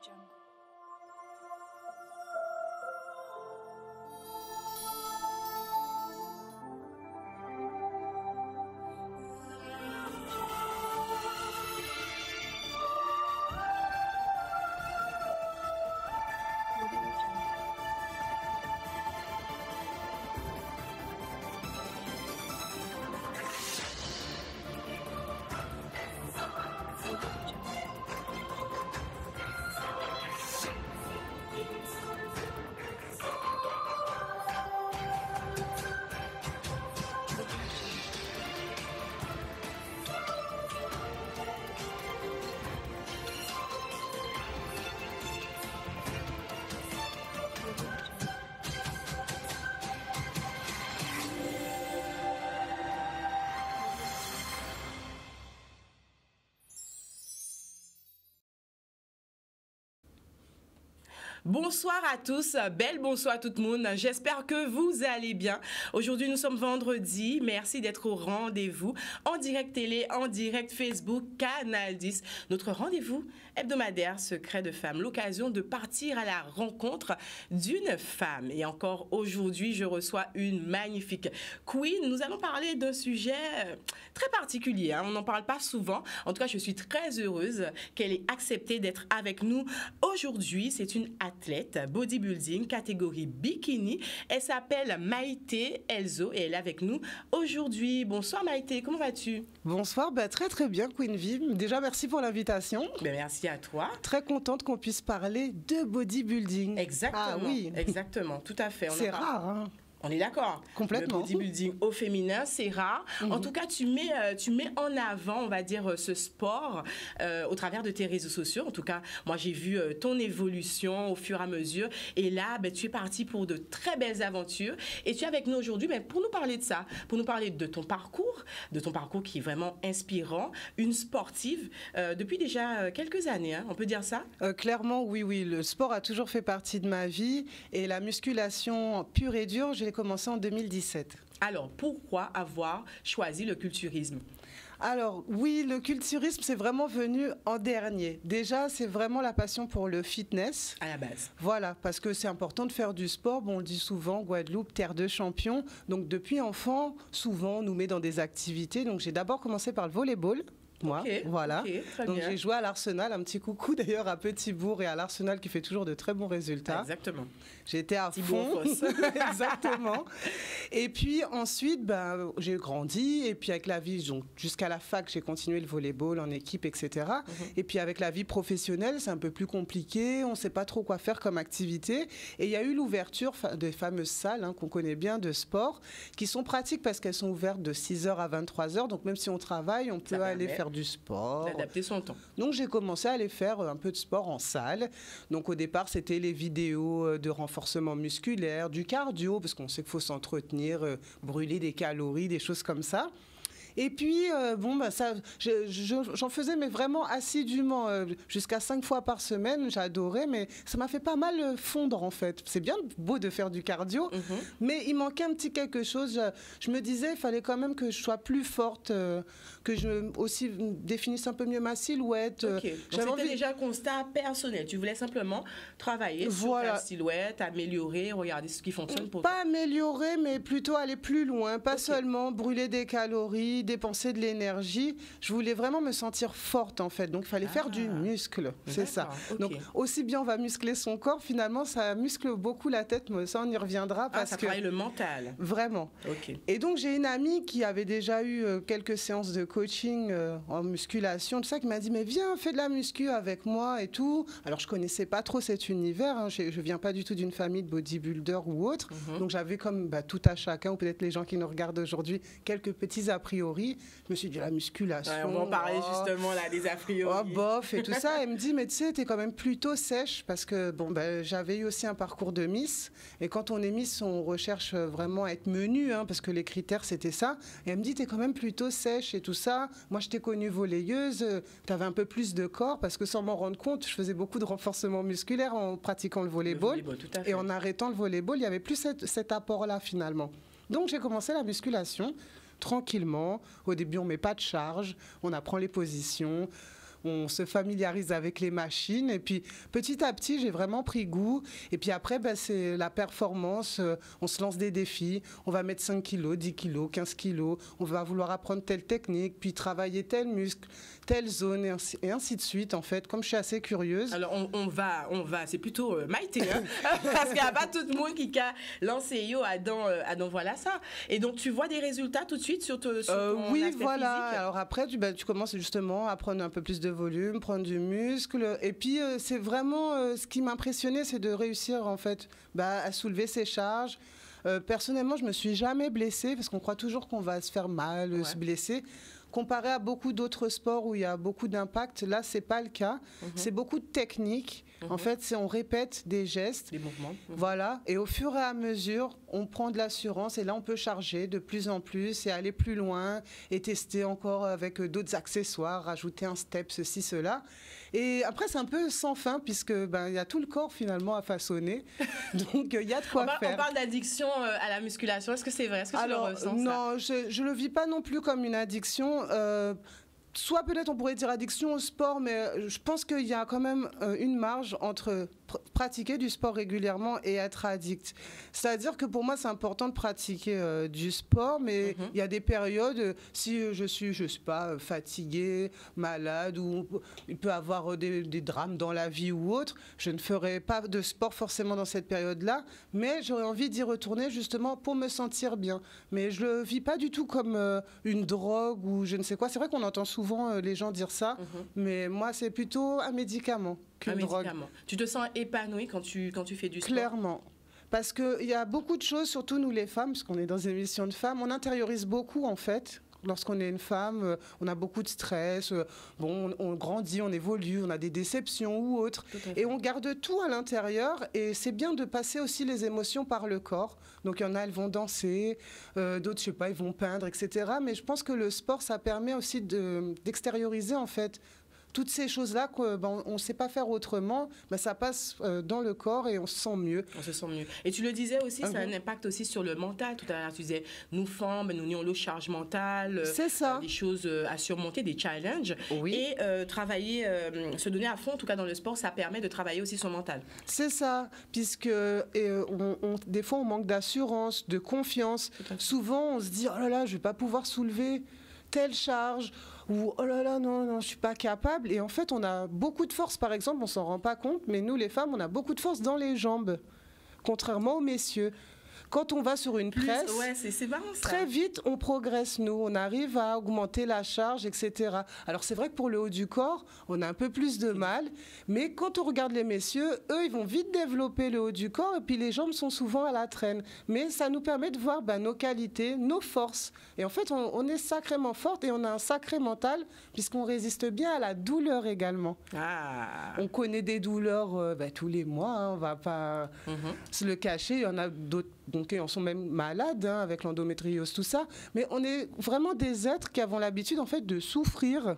Jungle. Bonsoir à tous, belle bonsoir à tout le monde, j'espère que vous allez bien. Aujourd'hui nous sommes vendredi, merci d'être au rendez-vous en direct télé, en direct Facebook, Canal 10. Notre rendez-vous hebdomadaire Secret de Femmes, l'occasion de partir à la rencontre d'une femme. Et encore aujourd'hui je reçois une magnifique queen. Nous allons parler d'un sujet très particulier, on n'en parle pas souvent. En tout cas je suis très heureuse qu'elle ait accepté d'être avec nous aujourd'hui. C'est une athlète bodybuilding catégorie bikini. Elle s'appelle Maïté Elzo et elle est avec nous aujourd'hui. Bonsoir Maïté, comment vas-tu? Bonsoir, très très bien Queen Viv. Déjà merci pour l'invitation. Merci à toi. Très contente qu'on puisse parler de bodybuilding. Exactement. Ah oui. Exactement, tout à fait. C'est rare hein. On est d'accord. Complètement. Le bodybuilding au féminin, c'est rare. En tout cas, tu mets en avant, on va dire, ce sport au travers de tes réseaux sociaux. En tout cas, moi, j'ai vu ton évolution au fur et à mesure. Et là, tu es parti pour de très belles aventures. Et tu es avec nous aujourd'hui pour nous parler de ça, pour nous parler de ton parcours qui est vraiment inspirant. Une sportive depuis déjà quelques années, hein, on peut dire ça? Clairement, oui. Le sport a toujours fait partie de ma vie. Et la musculation pure et dure, j'ai commencé en 2017. Alors, pourquoi avoir choisi le culturisme? Alors oui, le culturisme, c'est vraiment venu en dernier. Déjà, c'est vraiment la passion pour le fitness. À la base. Voilà, parce que c'est important de faire du sport. Bon, on le dit souvent, Guadeloupe, terre de champions. Donc depuis enfant, souvent, on nous met dans des activités. Donc j'ai d'abord commencé par le volleyball. Moi, voilà. Donc j'ai joué à l'Arsenal, un petit coucou d'ailleurs à Petit-Bourg et à l'Arsenal qui fait toujours de très bons résultats. Exactement. J'étais à fond. Exactement. Et puis ensuite, j'ai grandi et puis avec la vie, donc jusqu'à la fac, j'ai continué le volleyball en équipe, etc. Et puis avec la vie professionnelle, c'est un peu plus compliqué. On ne sait pas trop quoi faire comme activité. Et il y a eu l'ouverture des fameuses salles qu'on connaît bien de sport, qui sont pratiques parce qu'elles sont ouvertes de 6h à 23h. Donc même si on travaille, on peut aller faire du sport. D'adapter son temps. Donc j'ai commencé à aller faire un peu de sport en salle. Donc au départ, c'était les vidéos de renforcement musculaire, du cardio, parce qu'on sait qu'il faut s'entretenir, brûler des calories, des choses comme ça. Et puis, j'en faisais, mais vraiment assidûment, jusqu'à 5 fois par semaine. J'adorais, mais ça m'a fait pas mal fondre, en fait. C'est bien beau de faire du cardio, mais il manquait un petit quelque chose. Je me disais, il fallait quand même que je sois plus forte, que je aussi définisse un peu mieux ma silhouette. Donc, c'était déjà un constat personnel. Tu voulais simplement travailler sur ta silhouette, améliorer, regarder ce qui fonctionne pour toi. Pas améliorer, mais plutôt aller plus loin. Pas seulement brûler des calories, dépenser de l'énergie. Je voulais vraiment me sentir forte en fait. Donc il fallait faire du muscle, c'est ça. Donc aussi bien on va muscler son corps, finalement ça muscle beaucoup la tête, mais ça on y reviendra parce ça que travaille le mental. Vraiment. Et donc j'ai une amie qui avait déjà eu quelques séances de coaching en musculation, tout ça, qui m'a dit mais viens, fais de la muscu avec moi et tout. Alors je connaissais pas trop cet univers, hein. Je viens pas du tout d'une famille de bodybuilder ou autre. Donc j'avais comme tout à chacun, ou peut-être les gens qui nous regardent aujourd'hui, quelques petits a priori. Je me suis dit la musculation. On va en parler justement là des a priori. Bof et tout ça. Elle me dit mais tu sais t'es quand même plutôt sèche parce que j'avais eu aussi un parcours de Miss et quand on est Miss on recherche vraiment à être menue parce que les critères c'était ça. Et elle me dit t'es quand même plutôt sèche et tout ça. Moi je t'ai connue volleyeuse, t'avais un peu plus de corps parce que sans m'en rendre compte je faisais beaucoup de renforcement musculaire en pratiquant le volleyball. Et en arrêtant le volleyball il y avait plus cet apport là finalement. Donc j'ai commencé la musculation tranquillement. Au début, on ne met pas de charge, on apprend les positions. on se familiarise avec les machines. Et puis, petit à petit, j'ai vraiment pris goût. Et puis après, c'est la performance. On se lance des défis. On va mettre 5 kilos, 10 kilos, 15 kilos. On va vouloir apprendre telle technique, puis travailler tel muscle, telle zone, et ainsi de suite, en fait. Comme je suis assez curieuse. Alors, on va, c'est plutôt Maïté, hein? Parce qu'il n'y a pas tout le monde qui a lancé yo Adam, voilà ça. Et donc, tu vois des résultats tout de suite sur ton oui, aspect voilà. physique. Alors après, tu commences justement à prendre un peu plus de volume, prendre du muscle. Et puis, c'est vraiment ce qui m'impressionnait, c'est de réussir en fait à soulever ses charges. Personnellement, je me suis jamais blessée parce qu'on croit toujours qu'on va se faire mal, se blesser. Comparé à beaucoup d'autres sports où il y a beaucoup d'impact, là, c'est pas le cas. C'est beaucoup de technique. En fait, on répète des gestes. Des mouvements. Voilà. Et au fur et à mesure, on prend de l'assurance et là, on peut charger de plus en plus et aller plus loin et tester encore avec d'autres accessoires, rajouter un step, ceci, cela. Et après, c'est un peu sans fin puisque il y a tout le corps finalement à façonner. Donc, il y a de quoi faire. On parle d'addiction à la musculation. Est-ce que c'est vrai? Est-ce que tu le ressens, non, je le vis pas non plus comme une addiction. Soit peut-être on pourrait dire addiction au sport, mais je pense qu'il y a quand même une marge entre pratiquer du sport régulièrement et être addict. C'est-à-dire que pour moi, c'est important de pratiquer du sport, mais il y a des périodes, si je suis pas, fatiguée, malade, ou il peut y avoir des drames dans la vie ou autre, je ne ferai pas de sport forcément dans cette période-là, mais j'aurais envie d'y retourner justement pour me sentir bien. Mais je le vis pas du tout comme une drogue ou je ne sais quoi. C'est vrai qu'on entend souvent les gens dire ça, mais moi, c'est plutôt un médicament qu'une drogue. Tu te sens épanouie quand tu fais du sport? Clairement. Parce qu'il y a beaucoup de choses, surtout nous les femmes, parce qu'on est dans une émission de femmes, on intériorise beaucoup en fait. Lorsqu'on est une femme, on a beaucoup de stress, on grandit, on évolue, on a des déceptions ou autres. Et on garde tout à l'intérieur et c'est bien de passer aussi les émotions par le corps. Donc il y en a, elles vont danser, d'autres, je sais pas, ils vont peindre, etc. Mais je pense que le sport, ça permet aussi d'extérioriser en fait toutes ces choses-là qu'on ne sait pas faire autrement, ça passe dans le corps et on se sent mieux. On se sent mieux. Et tu le disais aussi, ça a un impact aussi sur le mental. Tout à l'heure, tu disais, nous femmes, nous avons le charge mentale. C'est ça. Des choses à surmonter, des challenges. Oui. Et travailler, se donner à fond, en tout cas dans le sport, ça permet de travailler aussi son mental. C'est ça, puisque des fois, on manque d'assurance, de confiance. Souvent, on se dit, oh là là, je ne vais pas pouvoir soulever telle charge, ou oh là là, non, je ne suis pas capable. Et en fait, on a beaucoup de force, par exemple, on ne s'en rend pas compte, mais nous, les femmes, on a beaucoup de force dans les jambes, contrairement aux messieurs. Quand on va sur une presse, c'est marrant, ça. Très vite, on progresse, nous. On arrive à augmenter la charge, etc. Alors, c'est vrai que pour le haut du corps, on a un peu plus de mal. Mais quand on regarde les messieurs, eux, ils vont vite développer le haut du corps. Et puis, les jambes sont souvent à la traîne. Mais ça nous permet de voir nos qualités, nos forces. Et en fait, on est sacrément forte et on a un sacré mental, puisqu'on résiste bien à la douleur également. On connaît des douleurs tous les mois. On ne va pas se le cacher. Il y en a d'autres. Donc, ils en sont même malades avec l'endométriose, tout ça. Mais on est vraiment des êtres qui avons l'habitude, en fait, de souffrir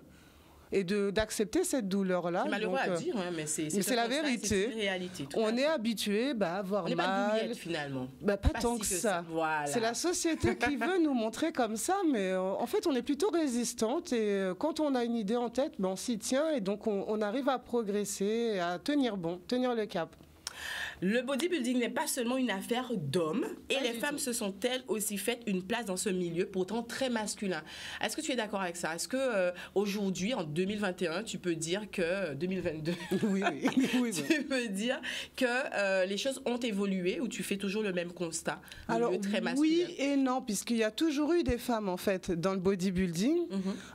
et d'accepter cette douleur-là. C'est malheureux à dire, mais c'est la vérité. C'est une réalité. On est habitué à avoir mal. On n'est pas douillette, finalement. Pas tant que ça. Voilà. C'est la société qui veut nous montrer comme ça, mais en fait, on est plutôt résistante. Et quand on a une idée en tête, on s'y tient. Et donc, on arrive à progresser, à tenir le cap. Le bodybuilding n'est pas seulement une affaire d'hommes et les femmes se sont-elles aussi faites une place dans ce milieu pourtant très masculin. Est-ce que tu es d'accord avec ça? Est-ce que aujourd'hui, en 2021, tu peux dire que 2022, oui. Tu peux dire que les choses ont évolué ou tu fais toujours le même constat? Alors très masculin. Oui et non, puisqu'il y a toujours eu des femmes en fait dans le bodybuilding.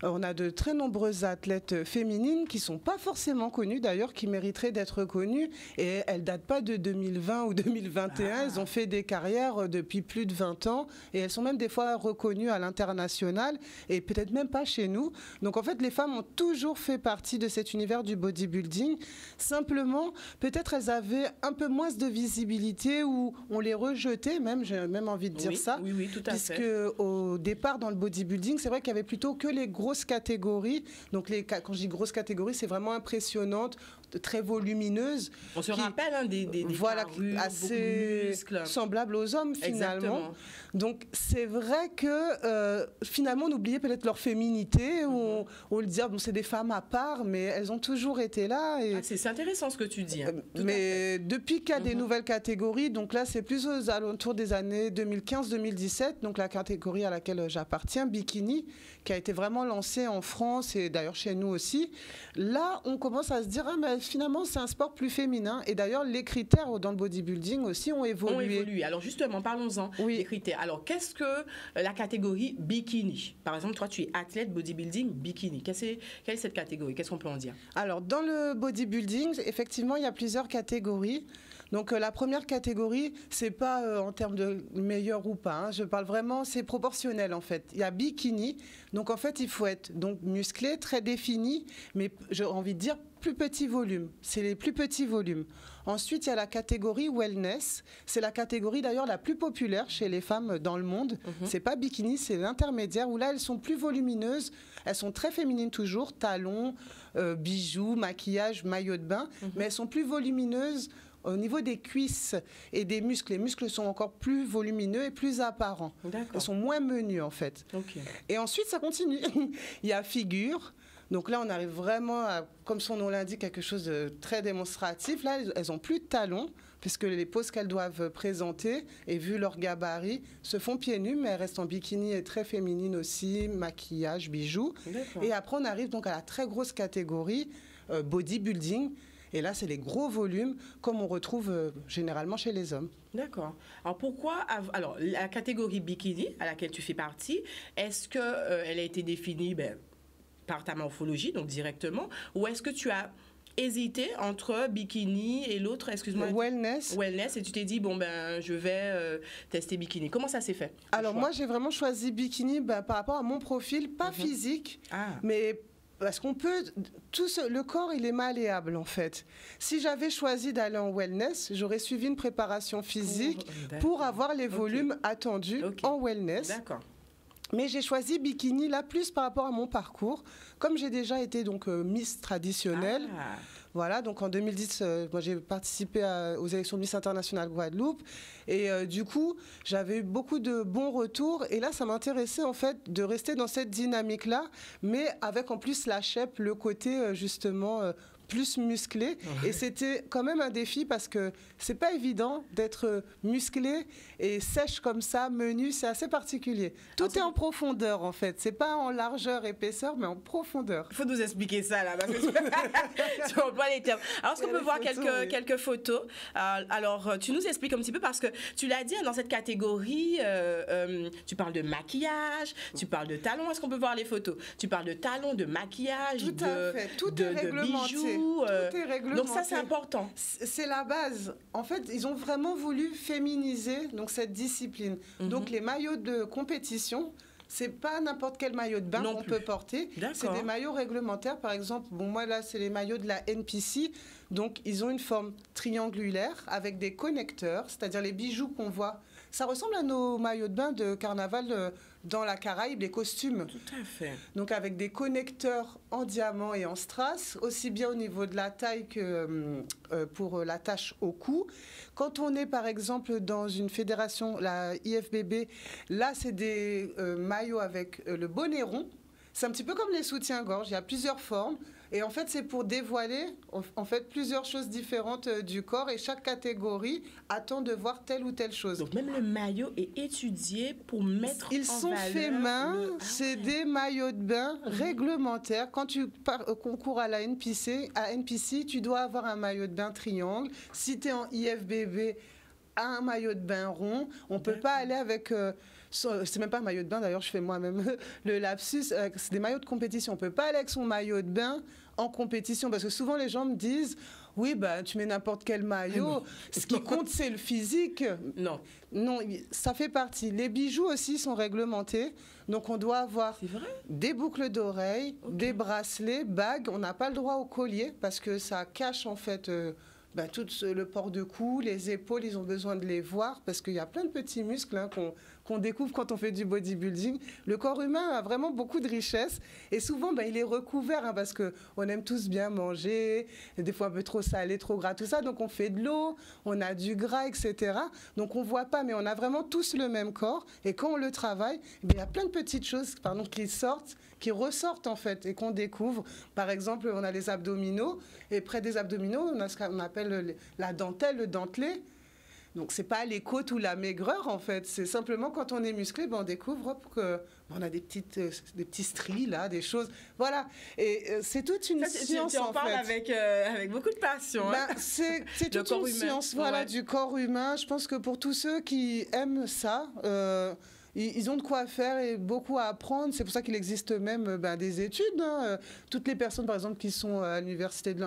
On a de très nombreuses athlètes féminines qui sont pas forcément connues d'ailleurs, qui mériteraient d'être connues et elles datent pas de 2020 ou 2021, elles ont fait des carrières depuis plus de 20 ans et elles sont même des fois reconnues à l'international et peut-être même pas chez nous. Donc en fait, les femmes ont toujours fait partie de cet univers du bodybuilding. Simplement, peut-être elles avaient un peu moins de visibilité ou on les rejetait même, j'ai même envie de dire ça. Oui, tout à fait. Puisque au départ, dans le bodybuilding, c'est vrai qu'il y avait plutôt que les grosses catégories. Donc quand je dis grosses catégories, c'est vraiment impressionnante. très volumineuses. On se rappelle hein, des voilà, carrures, assez semblables aux hommes finalement. Exactement. Donc c'est vrai que finalement on oubliait peut-être leur féminité, on le disait bon, c'est des femmes à part, mais elles ont toujours été là. Et c'est intéressant ce que tu dis. Hein. Mais depuis qu'il y a des nouvelles catégories, donc là c'est plus aux alentours des années 2015-2017, donc la catégorie à laquelle j'appartiens, bikini, qui a été vraiment lancée en France et d'ailleurs chez nous aussi. Là on commence à se dire mais finalement c'est un sport plus féminin, et d'ailleurs les critères dans le bodybuilding aussi ont évolué. Alors justement, parlons-en des critères. Alors qu'est-ce que la catégorie bikini? Par exemple, toi tu es athlète bodybuilding bikini. Quelle est cette catégorie? Qu'est-ce qu'on peut en dire? Alors dans le bodybuilding, effectivement il y a plusieurs catégories. Donc la première catégorie, c'est pas en termes de meilleur ou pas, hein. Je parle vraiment, c'est proportionnel en fait. Il y a bikini, donc en fait il faut être donc musclé, très défini, mais j'ai envie de dire plus petit volume. C'est les plus petits volumes. Ensuite il y a la catégorie wellness, c'est la catégorie d'ailleurs la plus populaire chez les femmes dans le monde. C'est pas bikini, c'est l'intermédiaire où là elles sont plus volumineuses, elles sont très féminines toujours, talons, bijoux, maquillage, maillot de bain, mais elles sont plus volumineuses. Au niveau des cuisses et des muscles, les muscles sont encore plus volumineux et plus apparents. Ils sont moins menus en fait. Et ensuite, ça continue. Il y a figure. Donc là, on arrive vraiment à, comme son nom l'indique, quelque chose de très démonstratif. Là, elles n'ont plus de talons, puisque les poses qu'elles doivent présenter, et vu leur gabarit, se font pieds nus, mais elles restent en bikini et très féminines aussi, maquillage, bijoux. Et après, on arrive donc à la très grosse catégorie bodybuilding. Et là, c'est les gros volumes, comme on retrouve généralement chez les hommes. D'accord. Alors, pourquoi... Alors, la catégorie bikini, à laquelle tu fais partie, est-ce qu'elle a été définie par ta morphologie, donc directement, ou est-ce que tu as hésité entre bikini et l'autre, excuse-moi... Wellness. Wellness, et tu t'es dit, bon, je vais tester bikini. Comment ça s'est fait? Alors, moi, j'ai vraiment choisi bikini par rapport à mon profil, pas physique, mais... Parce qu'on peut, le corps, il est malléable en fait. Si j'avais choisi d'aller en wellness, j'aurais suivi une préparation physique pour avoir les volumes attendus en wellness. D'accord. Mais j'ai choisi bikini là plus par rapport à mon parcours. Comme j'ai déjà été donc Miss traditionnelle. Voilà, donc en 2010, moi j'ai participé aux élections de Miss Internationale Guadeloupe. Et du coup, j'avais eu beaucoup de bons retours. Et là, ça m'intéressait en fait de rester dans cette dynamique-là, mais avec en plus la shape, le côté justement plus musclé. Et c'était quand même un défi parce que c'est pas évident d'être musclé et sèche comme ça, menu, c'est assez particulier. Tout est en profondeur en fait. C'est pas en largeur, épaisseur, mais en profondeur. Il faut nous expliquer ça là, parce que tu emploies les termes. Alors, est-ce qu'on peut voir quelques photos? Alors, tu nous expliques un petit peu parce que tu l'as dit, dans cette catégorie, tu parles de maquillage, tu parles de talons. Est-ce qu'on peut voir les photos? Tu parles de talons, de maquillage, tout à fait. Tout est réglementé. Bijoux. Tout est réglementé. Donc ça, c'est important. C'est la base. En fait, ils ont vraiment voulu féminiser donc, cette discipline. Donc les maillots de compétition, c'est pas n'importe quel maillot de bain qu'on peut porter. C'est des maillots réglementaires. Par exemple, moi là, c'est les maillots de la NPC. Donc ils ont une forme triangulaire avec des connecteurs, c'est-à-dire les bijoux qu'on voit. Ça ressemble à nos maillots de bain de carnaval dans la Caraïbe, les costumes. Tout à fait. Donc avec des connecteurs en diamant et en strass, aussi bien au niveau de la taille que pour l'attache au cou. Quand on est par exemple dans une fédération, la IFBB, là c'est des maillots avec le bonnet rond. C'est un petit peu comme les soutiens-gorge, il y a plusieurs formes. Et en fait, c'est pour dévoiler en fait, plusieurs choses différentes du corps, et chaque catégorie attend de voir telle ou telle chose. Donc même le maillot est étudié pour mettre Ils sont faits main, c'est des maillots de bain réglementaires. Quand tu concours à la NPC, tu dois avoir un maillot de bain triangle. Si tu es en IFBB, un maillot de bain rond. On ne peut pas aller avec... c'est même pas un maillot de bain, d'ailleurs, je fais moi-même le lapsus. C'est des maillots de compétition. On ne peut pas aller avec son maillot de bain en compétition, parce que souvent les gens me disent oui, bah, tu mets n'importe quel maillot, ce qui compte c'est le physique. Non, ça fait partie. Les bijoux aussi sont réglementés, donc on doit avoir des boucles d'oreilles, des bracelets, bagues. On n'a pas le droit au collier parce que ça cache en fait tout le port de cou, les épaules, ils ont besoin de les voir parce qu'il y a plein de petits muscles qu'on découvre quand on fait du bodybuilding. Le corps humain a vraiment beaucoup de richesses et souvent, il est recouvert parce qu'on aime tous bien manger, des fois un peu trop salé, trop gras, tout ça. Donc, on fait de l'eau, on a du gras, etc. Donc, on ne voit pas, mais on a vraiment tous le même corps. Et quand on le travaille, il y a plein de petites choses qui ressortent en fait et qu'on découvre. Par exemple, on a les abdominaux et près des abdominaux, on a ce qu'on appelle la dentelle, le dentelé. Donc, ce n'est pas les côtes ou la maigreur, en fait. C'est simplement quand on est musclé, on découvre qu'on a des petits stries, là, des choses. Voilà. Et c'est toute une science, tu en parles avec beaucoup de passion. C'est toute une science du corps humain. Je pense que pour tous ceux qui aiment ça, ils ont de quoi faire et beaucoup à apprendre. C'est pour ça qu'il existe même des études. Toutes les personnes, par exemple, qui sont à l'université de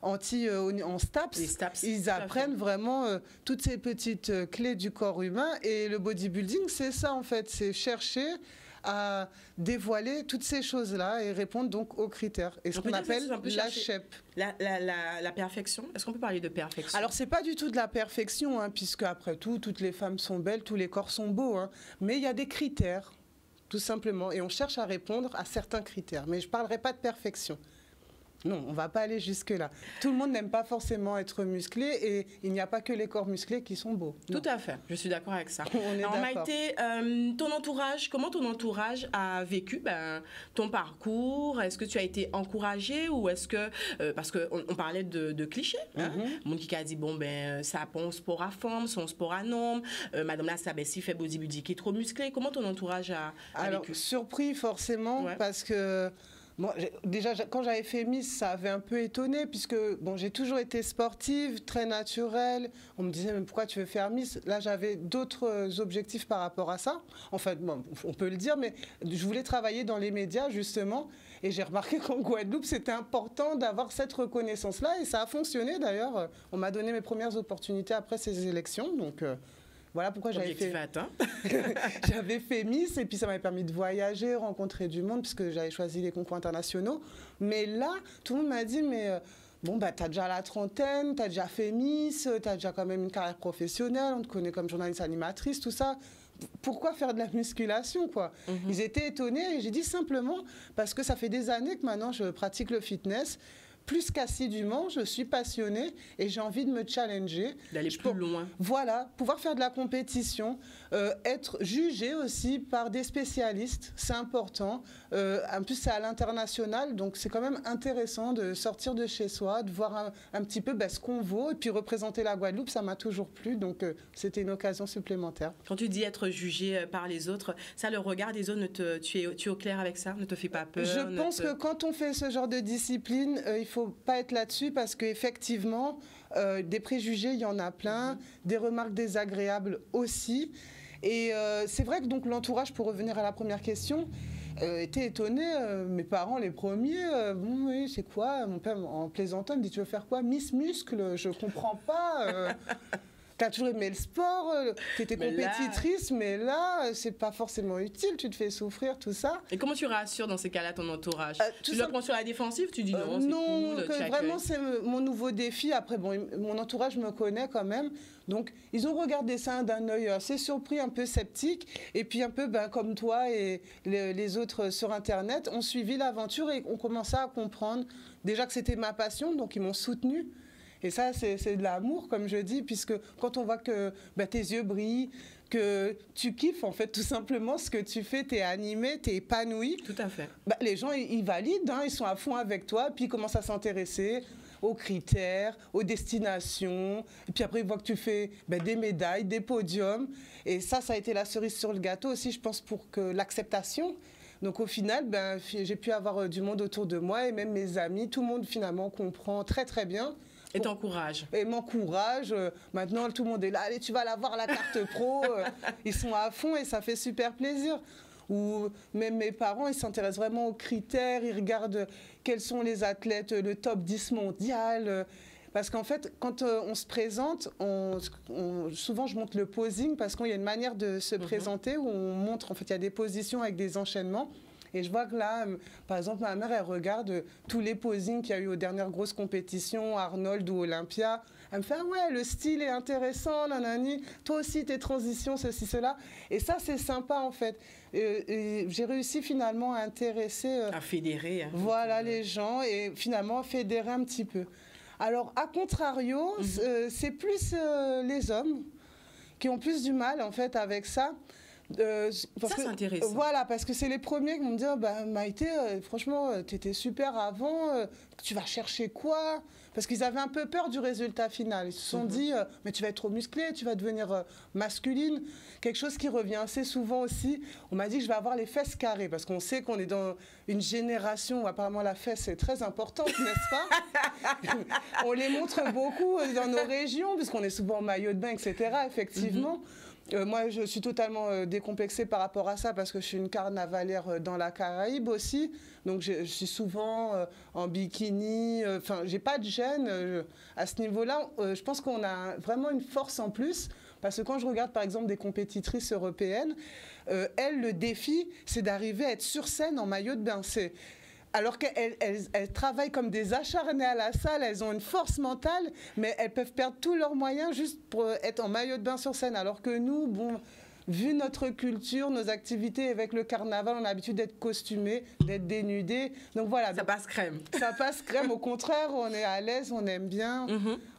en STAPS, ils apprennent vraiment toutes ces petites clés du corps humain. Et le bodybuilding, c'est ça en fait, c'est chercher à dévoiler toutes ces choses-là et répondre donc aux critères. Et ce qu'on appelle la shape. La perfection. Est-ce qu'on peut parler de perfection? Alors, c'est pas du tout de la perfection, puisque après tout, toutes les femmes sont belles, tous les corps sont beaux. Mais il y a des critères, tout simplement. Et on cherche à répondre à certains critères. Mais je parlerai pas de perfection. Non, on ne va pas aller jusque-là. Tout le monde n'aime pas forcément être musclé et il n'y a pas que les corps musclés qui sont beaux. Tout à fait, je suis d'accord avec ça. Alors Maïté, comment ton entourage a vécu ton parcours? Est-ce que tu as été encouragée ou est-ce que, parce qu'on parlait de clichés, monde qui a dit, ça pas un sport à forme, son sport à norme, madame là, ça si fait bodybuilding qui est trop musclé. Comment ton entourage a Alors, vécu? Surpris forcément, parce que... Bon, déjà, quand j'avais fait Miss, ça avait un peu étonné, puisque j'ai toujours été sportive, très naturelle. On me disait, mais pourquoi tu veux faire Miss? Là, j'avais d'autres objectifs par rapport à ça. En fait, on peut le dire, mais je voulais travailler dans les médias, justement. Et j'ai remarqué qu'en Guadeloupe, c'était important d'avoir cette reconnaissance-là. Et ça a fonctionné, d'ailleurs. On m'a donné mes premières opportunités après ces élections. Donc... Voilà pourquoi j'avais fait Miss et puis ça m'avait permis de voyager, rencontrer du monde puisque j'avais choisi les concours internationaux. Mais là, tout le monde m'a dit t'as déjà la trentaine, t'as déjà fait Miss, t'as déjà quand même une carrière professionnelle, on te connaît comme journaliste animatrice, tout ça. Pourquoi faire de la musculation, quoi? Ils étaient étonnés et j'ai dit simplement parce que ça fait des années que maintenant je pratique le fitness. Plus qu'assidûment, je suis passionnée et j'ai envie de me challenger. D'aller plus loin. Voilà, pouvoir faire de la compétition, être jugée aussi par des spécialistes, c'est important. En plus, c'est à l'international, donc c'est quand même intéressant de sortir de chez soi, de voir un petit peu ce qu'on vaut et puis représenter la Guadeloupe, ça m'a toujours plu, donc c'était une occasion supplémentaire. Quand tu dis être jugée par les autres, ça, le regard des autres, tu es au clair avec ça? Ne te fait pas peur? Je pense que quand on fait ce genre de discipline, il faut pas être là-dessus parce qu'effectivement, des préjugés, il y en a plein, des remarques désagréables aussi. Et c'est vrai que donc l'entourage, pour revenir à la première question, était étonné. Mes parents, les premiers, oui, c'est quoi? Mon père, en plaisantant, me dit, tu veux faire quoi? Miss Muscle? Je comprends pas. T'as toujours aimé le sport, t'étais compétitrice, mais là, c'est pas forcément utile, tu te fais souffrir, tout ça. Et comment tu rassures dans ces cas-là ton entourage? Tu le prends sur la défensive, tu dis non, c'est non, cool, vraiment, c'est mon nouveau défi. Après, mon entourage me connaît quand même. Donc, ils ont regardé ça d'un œil assez surpris, un peu sceptique. Et puis, un peu comme toi et les autres sur Internet, ont suivi l'aventure et ont commencé à comprendre déjà que c'était ma passion, donc ils m'ont soutenue. Et ça, c'est de l'amour, comme je dis, puisque quand on voit que tes yeux brillent, que tu kiffes, en fait, tout simplement ce que tu fais, t'es animé, t'es épanoui. Tout à fait. Les gens, ils valident, ils sont à fond avec toi, puis ils commencent à s'intéresser aux critères, aux destinations. Et puis après, ils voient que tu fais des médailles, des podiums. Et ça a été la cerise sur le gâteau aussi, je pense, pour que l'acceptation. Donc au final, j'ai pu avoir du monde autour de moi et même mes amis. Tout le monde, finalement, comprend très, très bien. Et t'encourage. Et m'encourage. Maintenant, tout le monde est là. Allez, tu vas l'avoir, la carte pro. Ils sont à fond et ça fait super plaisir. Ou même mes parents, ils s'intéressent vraiment aux critères. Ils regardent quels sont les athlètes, le top 10 mondial. Parce qu'en fait, quand on se présente, souvent je montre le posing parce qu'il y a une manière de se présenter où on montre, en fait, il y a des positions avec des enchaînements. Et je vois que là, par exemple, ma mère, elle regarde tous les posings qu'il y a eu aux dernières grosses compétitions, Arnold ou Olympia. Elle me fait, ah ouais, le style est intéressant, nanani. Toi aussi, tes transitions, ceci, cela. Et ça, c'est sympa, en fait. Et j'ai réussi finalement à intéresser... à fédérer. Hein, voilà, les gens, et finalement, fédérer un petit peu. Alors, à contrario, c'est plus les hommes qui ont plus du mal, en fait, avec ça. Ça, c'est intéressant. Voilà, parce que c'est les premiers qui vont me dire, bah, Maïté, franchement, t'étais super avant, tu vas chercher quoi? Parce qu'ils avaient un peu peur du résultat final. Ils se sont dit, mais tu vas être trop musclée, tu vas devenir masculine. Quelque chose qui revient assez souvent aussi. On m'a dit que je vais avoir les fesses carrées, parce qu'on sait qu'on est dans une génération où apparemment la fesse est très importante, n'est-ce pas? On les montre beaucoup dans nos régions, puisqu'on est souvent en maillot de bain, etc., effectivement. Moi, je suis totalement décomplexée par rapport à ça parce que je suis une carnavalière dans la Caraïbe aussi. Donc, je suis souvent en bikini. Enfin, j'ai pas de gêne à ce niveau-là. Je pense qu'on a vraiment une force en plus parce que quand je regarde, par exemple, des compétitrices européennes, elles, le défi, c'est d'arriver à être sur scène en maillot de bain. Alors qu'elles travaillent comme des acharnées à la salle, elles ont une force mentale, mais elles peuvent perdre tous leurs moyens juste pour être en maillot de bain sur scène. Alors que nous, bon, vu notre culture, nos activités avec le carnaval, on a l'habitude d'être costumés, d'être dénudés. Donc voilà. Ça passe crème. Ça passe crème. Au contraire, on est à l'aise, on aime bien.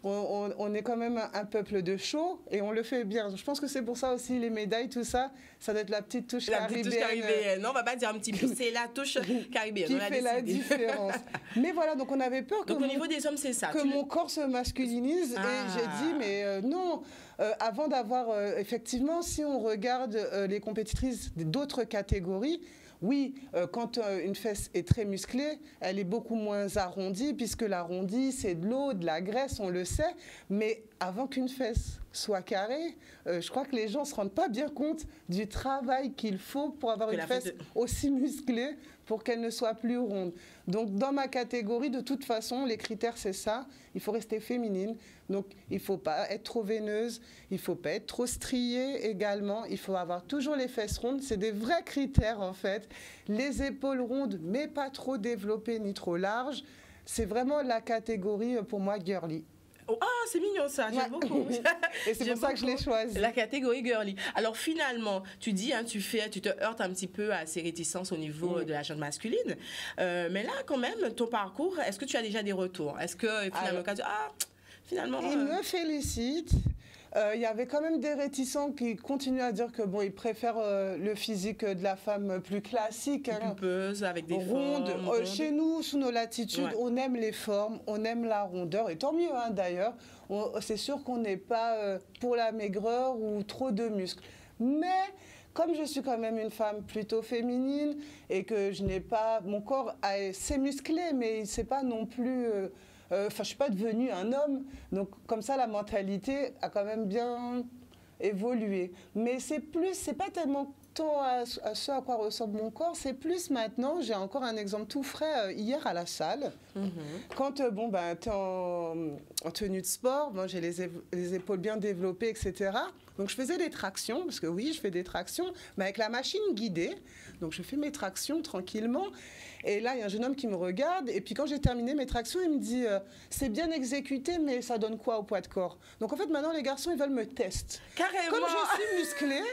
On est quand même un peuple de show et on le fait bien. Je pense que c'est pour ça aussi les médailles, tout ça, ça doit être la petite touche caribéenne. La petite touche caribéenne. Non, on va pas dire un petit peu. C'est la touche caribéenne. Qui fait la différence. Mais voilà, donc on avait peur donc, au niveau des hommes, c'est ça. Que mon corps se masculinise. Et j'ai dit, mais non. Avant d'avoir, effectivement, si on regarde les compétitrices d'autres catégories, oui, quand une fesse est très musclée, elle est beaucoup moins arrondie, puisque l'arrondi, c'est de l'eau, de la graisse, on le sait. Mais avant qu'une fesse soit carrée, je crois que les gens ne se rendent pas bien compte du travail qu'il faut pour avoir une fesse aussi musclée pour qu'elle ne soit plus ronde. Donc, dans ma catégorie, de toute façon, les critères, c'est ça. Il faut rester féminine. Donc, il ne faut pas être trop veineuse. Il ne faut pas être trop striée également. Il faut avoir toujours les fesses rondes. C'est des vrais critères, en fait. Les épaules rondes, mais pas trop développées ni trop larges. C'est vraiment la catégorie, pour moi, girly. Oh, ah, c'est mignon ça, j'aime beaucoup. Et c'est pour ça que je l'ai choisi. La catégorie girly. Alors finalement, tu dis, hein, tu te heurtes un petit peu à ces réticences au niveau de la gente masculine. Mais là, quand même, ton parcours, est-ce que tu as déjà des retours? Est-ce que finalement, finalement... Il me félicite. Il y avait quand même des réticents qui continuent à dire que bon, ils préfèrent le physique de la femme plus classique, pulpeuse, avec des rondes. Formes. Chez nous, sous nos latitudes, on aime les formes, on aime la rondeur, et tant mieux hein, d'ailleurs. C'est sûr qu'on n'est pas pour la maigreur ou trop de muscles. Mais comme je suis quand même une femme plutôt féminine et que je n'ai pas... Mon corps c'est musclé, mais c'est pas non plus... je suis pas devenue un homme, donc comme ça la mentalité a quand même bien évolué. Mais c'est pas tellement tant à ce à quoi ressemble mon corps, c'est plus maintenant, j'ai encore un exemple tout frais, hier à la salle, quand tu es en tenue de sport, j'ai les épaules bien développées, etc. Donc je faisais des tractions, parce que oui, je fais des tractions, mais avec la machine guidée, donc je fais mes tractions tranquillement. Et là, il y a un jeune homme qui me regarde. Et puis, quand j'ai terminé mes tractions, il me dit c'est bien exécuté, mais ça donne quoi au poids de corps? Donc, en fait, maintenant, les garçons, ils veulent me tester. Carrément. Comme je suis musclée,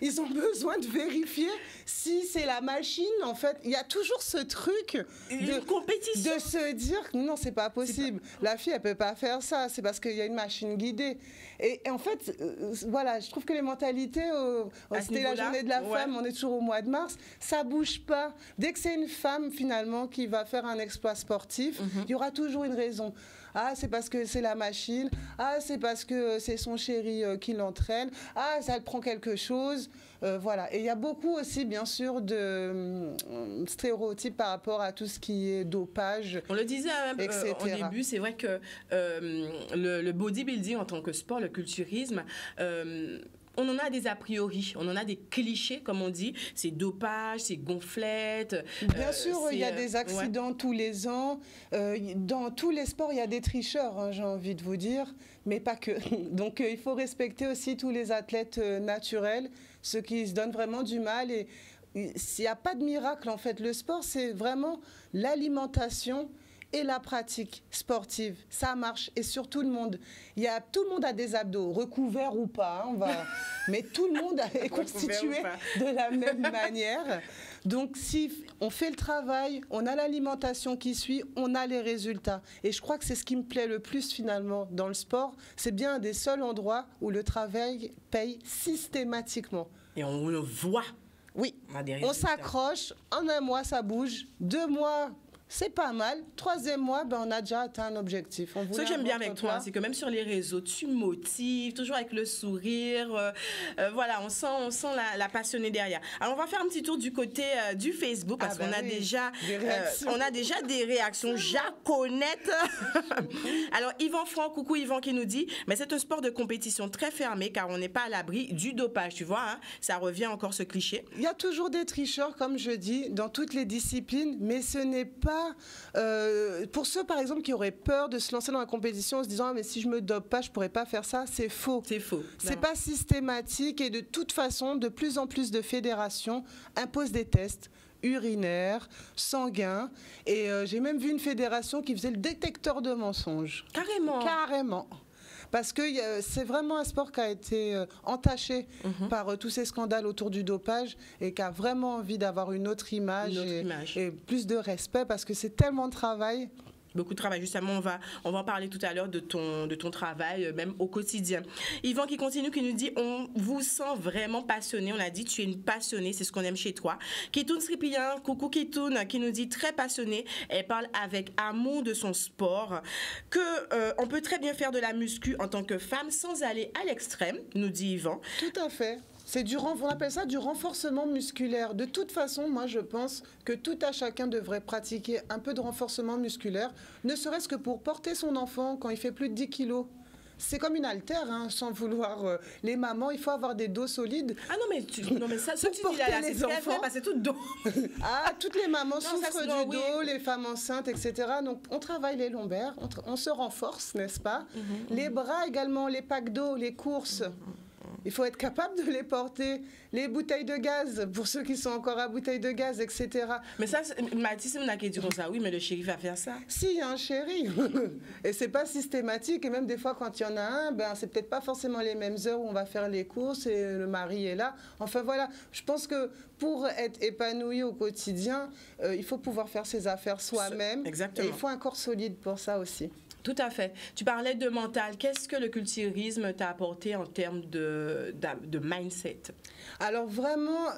ils ont besoin de vérifier si c'est la machine. En fait, il y a toujours ce truc de compétition. De se dire non, c'est pas possible. La fille, elle peut pas faire ça. C'est parce qu'il y a une machine guidée. Et en fait, voilà, je trouve que les mentalités, c'était la journée de la femme, on est toujours au mois de mars, ça bouge pas. Dès que c'est une femme, finalement, qui va faire un exploit sportif, il y aura toujours une raison. Ah, c'est parce que c'est la machine. Ah, c'est parce que c'est son chéri qui l'entraîne. Ah, ça prend quelque chose. Voilà. Et il y a beaucoup aussi, bien sûr, de stéréotypes par rapport à tout ce qui est dopage. On le disait au début, c'est vrai que le bodybuilding en tant que sport, le culturisme, on en a des a priori, on en a des clichés, comme on dit. C'est dopage, c'est gonflette. Bien sûr, il y a des accidents tous les ans. Dans tous les sports, il y a des tricheurs, hein, j'ai envie de vous dire, mais pas que. Donc, il faut respecter aussi tous les athlètes naturels, ceux qui se donnent vraiment du mal. Et il n'y a pas de miracle en fait. Le sport, c'est vraiment l'alimentation et la pratique sportive. Ça marche et sur tout le monde. Tout le monde a des abdos, recouverts ou pas. Mais tout le monde est constitué de la même manière. Donc si on fait le travail, on a l'alimentation qui suit, on a les résultats. Et je crois que c'est ce qui me plaît le plus finalement dans le sport. C'est bien un des seuls endroits où le travail paye systématiquement. Et on le voit. Oui, on s'accroche, en 1 mois ça bouge, 2 mois c'est pas mal, 3e mois on a déjà atteint un objectif. Ce que j'aime bien avec toi, c'est que même sur les réseaux, tu motives, toujours avec le sourire, voilà, on sent la passionnée derrière. Alors on va faire un petit tour du côté du Facebook, parce qu'on a déjà des réactions jaconnettes. Alors Yvan Franck, coucou Yvan qui nous dit, mais c'est un sport de compétition très fermé car on n'est pas à l'abri du dopage, tu vois, hein, ça revient encore ce cliché. Il y a toujours des tricheurs, comme je dis, dans toutes les disciplines, mais ce n'est pas pour ceux par exemple qui auraient peur de se lancer dans la compétition en se disant ah, mais si je me dope pas je pourrais pas faire ça, c'est faux. C'est faux. C'est pas systématique et de toute façon de plus en plus de fédérations imposent des tests urinaires, sanguins et j'ai même vu une fédération qui faisait le détecteur de mensonges. Carrément. Parce que c'est vraiment un sport qui a été entaché par tous ces scandales autour du dopage et qui a vraiment envie d'avoir une autre image, et plus de respect parce que c'est tellement de travail. Beaucoup de travail, justement, on va en parler tout à l'heure de ton travail, même au quotidien. Yvan qui continue, qui nous dit, on vous sent vraiment passionné, on l'a dit, tu es une passionnée, c'est ce qu'on aime chez toi. Kitoun Sripian, coucou Kitoun, qui nous dit très passionnée, elle parle avec amour de son sport, on peut très bien faire de la muscu en tant que femme sans aller à l'extrême, nous dit Yvan. Tout à fait. On appelle ça du renforcement musculaire. De toute façon, moi, je pense que tout à chacun devrait pratiquer un peu de renforcement musculaire, ne serait-ce que pour porter son enfant quand il fait plus de 10 kilos. C'est comme une haltère, hein, sans vouloir... les mamans, il faut avoir des dos solides. Ah non, mais ça, ce que tu dis là, c'est ce qu'elle fait, c'est tout dos. Ah, toutes les mamans souffrent du dos, les femmes enceintes, etc. Donc, on travaille les lombaires, on se renforce, n'est-ce pas? Les bras également, les packs d'eau, les courses. Il faut être capable de les porter. Les bouteilles de gaz, pour ceux qui sont encore à bouteilles de gaz, etc. Mais ça, Mathis, on a qui dit comme ça, oui, mais le shérif va faire ça. Si, il y a un shérif. Et c'est pas systématique. Et même des fois, quand il y en a un, c'est peut-être pas forcément les mêmes heures où on va faire les courses et le mari est là. Enfin, voilà. Je pense que pour être épanoui au quotidien, il faut pouvoir faire ses affaires soi-même. Exactement. Et il faut un corps solide pour ça aussi. Tout à fait. Tu parlais de mental. Qu'est-ce que le culturisme t'a apporté en termes de mindset? Alors vraiment,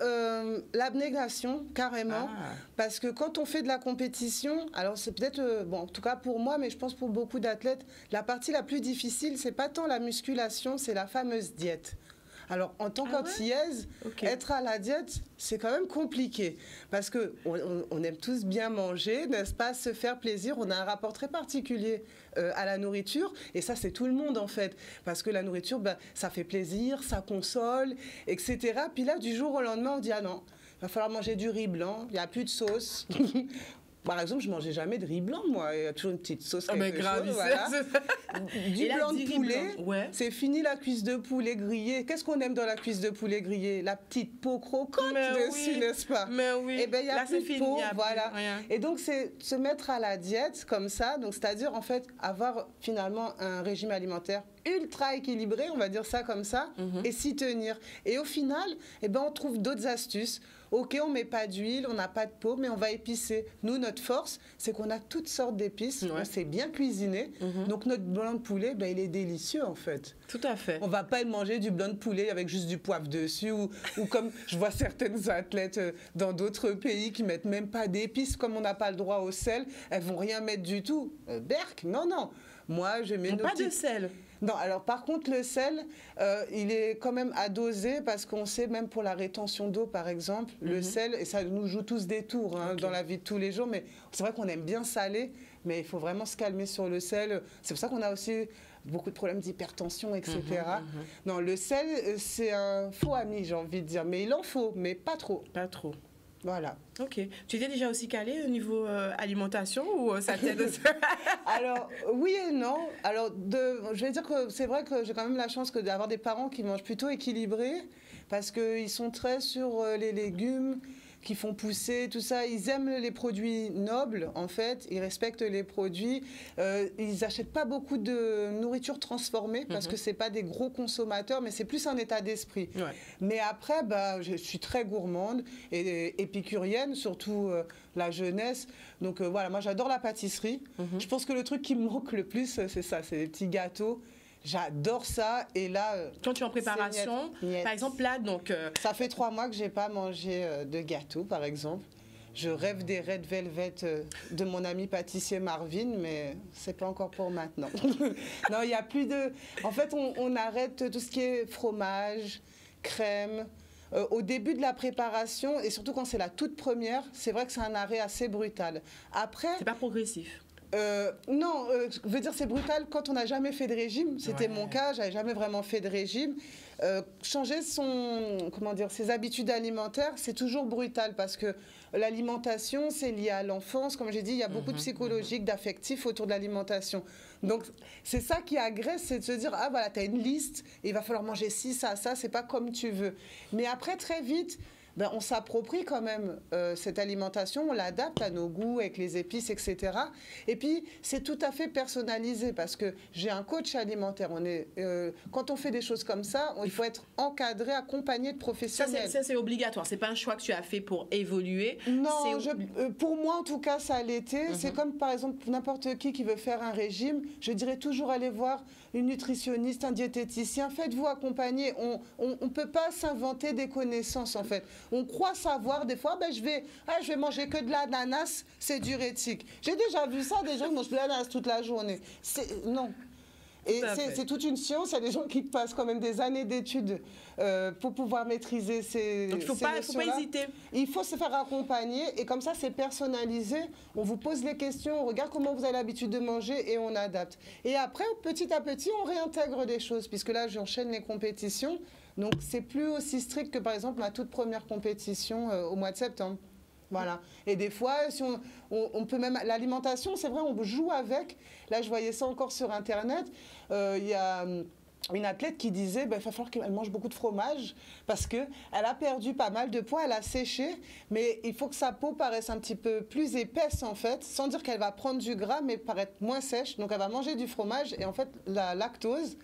l'abnégation, carrément. Parce que quand on fait de la compétition, alors c'est peut-être, en tout cas pour moi, mais je pense pour beaucoup d'athlètes, la partie la plus difficile, c'est pas tant la musculation, c'est la fameuse diète. Alors, en tant qu'antillaise, être à la diète, c'est quand même compliqué. Parce qu'on aime tous bien manger, n'est-ce pas, se faire plaisir. On a un rapport très particulier à la nourriture. Et ça, c'est tout le monde, en fait. Parce que la nourriture, ça fait plaisir, ça console, etc. Puis là, du jour au lendemain, on dit « Ah non, il va falloir manger du riz blanc, il n'y a plus de sauce. » Par exemple, je ne mangeais jamais de riz blanc, moi. Il y a toujours une petite sauce, quelque chose. Voilà. Du blanc de poulet, c'est fini la cuisse de poulet grillée. Qu'est-ce qu'on aime dans la cuisse de poulet grillée? La petite peau croquante dessus, n'est-ce pas? Mais oui. Eh bien, il y a plus de peau, voilà. Et donc, c'est se mettre à la diète comme ça. Donc, c'est-à-dire, en fait, avoir finalement un régime alimentaire ultra équilibré, on va dire ça comme ça, et s'y tenir. Et au final, on trouve d'autres astuces. Ok, on ne met pas d'huile, on n'a pas de peau, mais on va épicer. Nous, notre force, c'est qu'on a toutes sortes d'épices, on sait bien cuisiner. Donc, notre blanc de poulet, il est délicieux, en fait. Tout à fait. On ne va pas manger du blanc de poulet avec juste du poivre dessus, ou comme je vois certaines athlètes dans d'autres pays qui ne mettent même pas d'épices, comme on n'a pas le droit au sel, elles ne vont rien mettre du tout. Berk, non. Moi, je mets pas de sel. Non, alors par contre, le sel, il est quand même à doser parce qu'on sait, même pour la rétention d'eau, par exemple, le sel, et ça nous joue tous des tours dans la vie de tous les jours, mais c'est vrai qu'on aime bien saler, mais il faut vraiment se calmer sur le sel. C'est pour ça qu'on a aussi beaucoup de problèmes d'hypertension, etc. Non, le sel, c'est un faux ami, j'ai envie de dire, mais il en faut, mais pas trop. Pas trop. Voilà. Ok. Tu étais déjà aussi calée au niveau alimentation ou ça t'aide? Alors, oui et non. Alors, je vais dire que c'est vrai que j'ai quand même la chance d'avoir des parents qui mangent plutôt équilibré parce qu'ils sont très sur les légumes qui font pousser, tout ça. Ils aiment les produits nobles, en fait. Ils respectent les produits. Ils n'achètent pas beaucoup de nourriture transformée parce que c'est pas des gros consommateurs, mais c'est plus un état d'esprit. Ouais. Mais après, je suis très gourmande et épicurienne, surtout la jeunesse. Donc voilà, moi j'adore la pâtisserie. Je pense que le truc qui me manque le plus, c'est ça, c'est les petits gâteaux. J'adore ça. Et là, quand tu es en préparation, niet. par exemple là, donc... Ça fait 3 mois que j'ai pas mangé de gâteau, par exemple. Je rêve des Red Velvet de mon ami pâtissier Marvin, mais c'est pas encore pour maintenant. Non, il y a plus de... En fait, on arrête tout ce qui est fromage, crème. Au début de la préparation, et surtout quand c'est la toute première, c'est vrai que c'est un arrêt assez brutal. Après... C'est pas progressif. Non, je veux dire c'est brutal quand on n'a jamais fait de régime. C'était mon cas, j'avais jamais vraiment fait de régime. Changer ses habitudes alimentaires, c'est toujours brutal parce que l'alimentation, c'est lié à l'enfance. Comme j'ai dit, il y a beaucoup de psychologique, d'affectif autour de l'alimentation. Donc, c'est ça qui agresse, c'est de se dire, ah voilà, tu as une liste, et il va falloir manger ci, ça, c'est pas comme tu veux. Mais après, très vite... on s'approprie quand même cette alimentation, on l'adapte à nos goûts avec les épices, etc. Et puis, c'est tout à fait personnalisé parce que j'ai un coach alimentaire. Quand on fait des choses comme ça, il faut être encadré, accompagné de professionnels. Ça, c'est obligatoire. C'est pas un choix que tu as fait pour évoluer. Non, pour moi, en tout cas, ça l'était. C'est comme, par exemple, pour n'importe qui veut faire un régime, je dirais toujours aller voir une nutritionniste, un diététicien. Faites-vous accompagner. On ne peut pas s'inventer des connaissances, en fait. On croit savoir, des fois, je vais manger que de l'ananas, c'est diurétique. J'ai déjà vu ça, des gens qui mangent de l'ananas toute la journée. Non. Et c'est toute une science. Il y a des gens qui passent quand même des années d'études pour pouvoir maîtriser ces Donc, il ne faut pas hésiter. Il faut se faire accompagner. Et comme ça, c'est personnalisé. On vous pose les questions, on regarde comment vous avez l'habitude de manger et on adapte. Et après, petit à petit, on réintègre des choses. Puisque là, j'enchaîne les compétitions. Donc, c'est plus aussi strict que, par exemple, ma toute première compétition au mois de septembre. Voilà. Et des fois, si on peut même... L'alimentation, c'est vrai, on joue avec. Là, je voyais ça encore sur Internet. Il y a une athlète qui disait il va falloir qu'elle mange beaucoup de fromage parce qu'elle a perdu pas mal de poids, elle a séché, mais il faut que sa peau paraisse un petit peu plus épaisse, en fait, sans dire qu'elle va prendre du gras, mais paraître moins sèche. Donc, elle va manger du fromage et, en fait, la lactose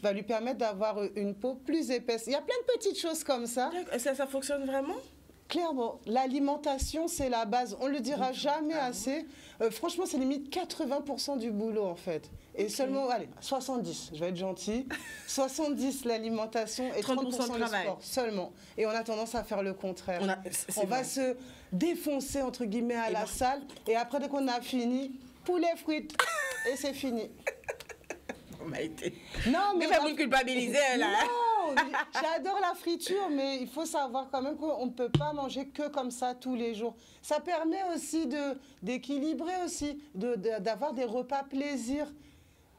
va lui permettre d'avoir une peau plus épaisse. Il y a plein de petites choses comme ça. Ça fonctionne vraiment ? Clairement, l'alimentation, c'est la base. On ne le dira jamais assez. Franchement, c'est limite 80% du boulot, en fait. Et seulement, allez, 70, je vais être gentille. 70 l'alimentation et 30% le sport, seulement. Et on a tendance à faire le contraire. On va se défoncer, entre guillemets, à la salle. Et après, dès qu'on a fini, poulet frites. Et c'est fini. On m'a été... Non, mais... vous me culpabiliser, là. Non, j'adore la friture, mais il faut savoir quand même qu'on ne peut pas manger que comme ça tous les jours. Ça permet aussi d'équilibrer aussi, d'avoir des repas plaisir.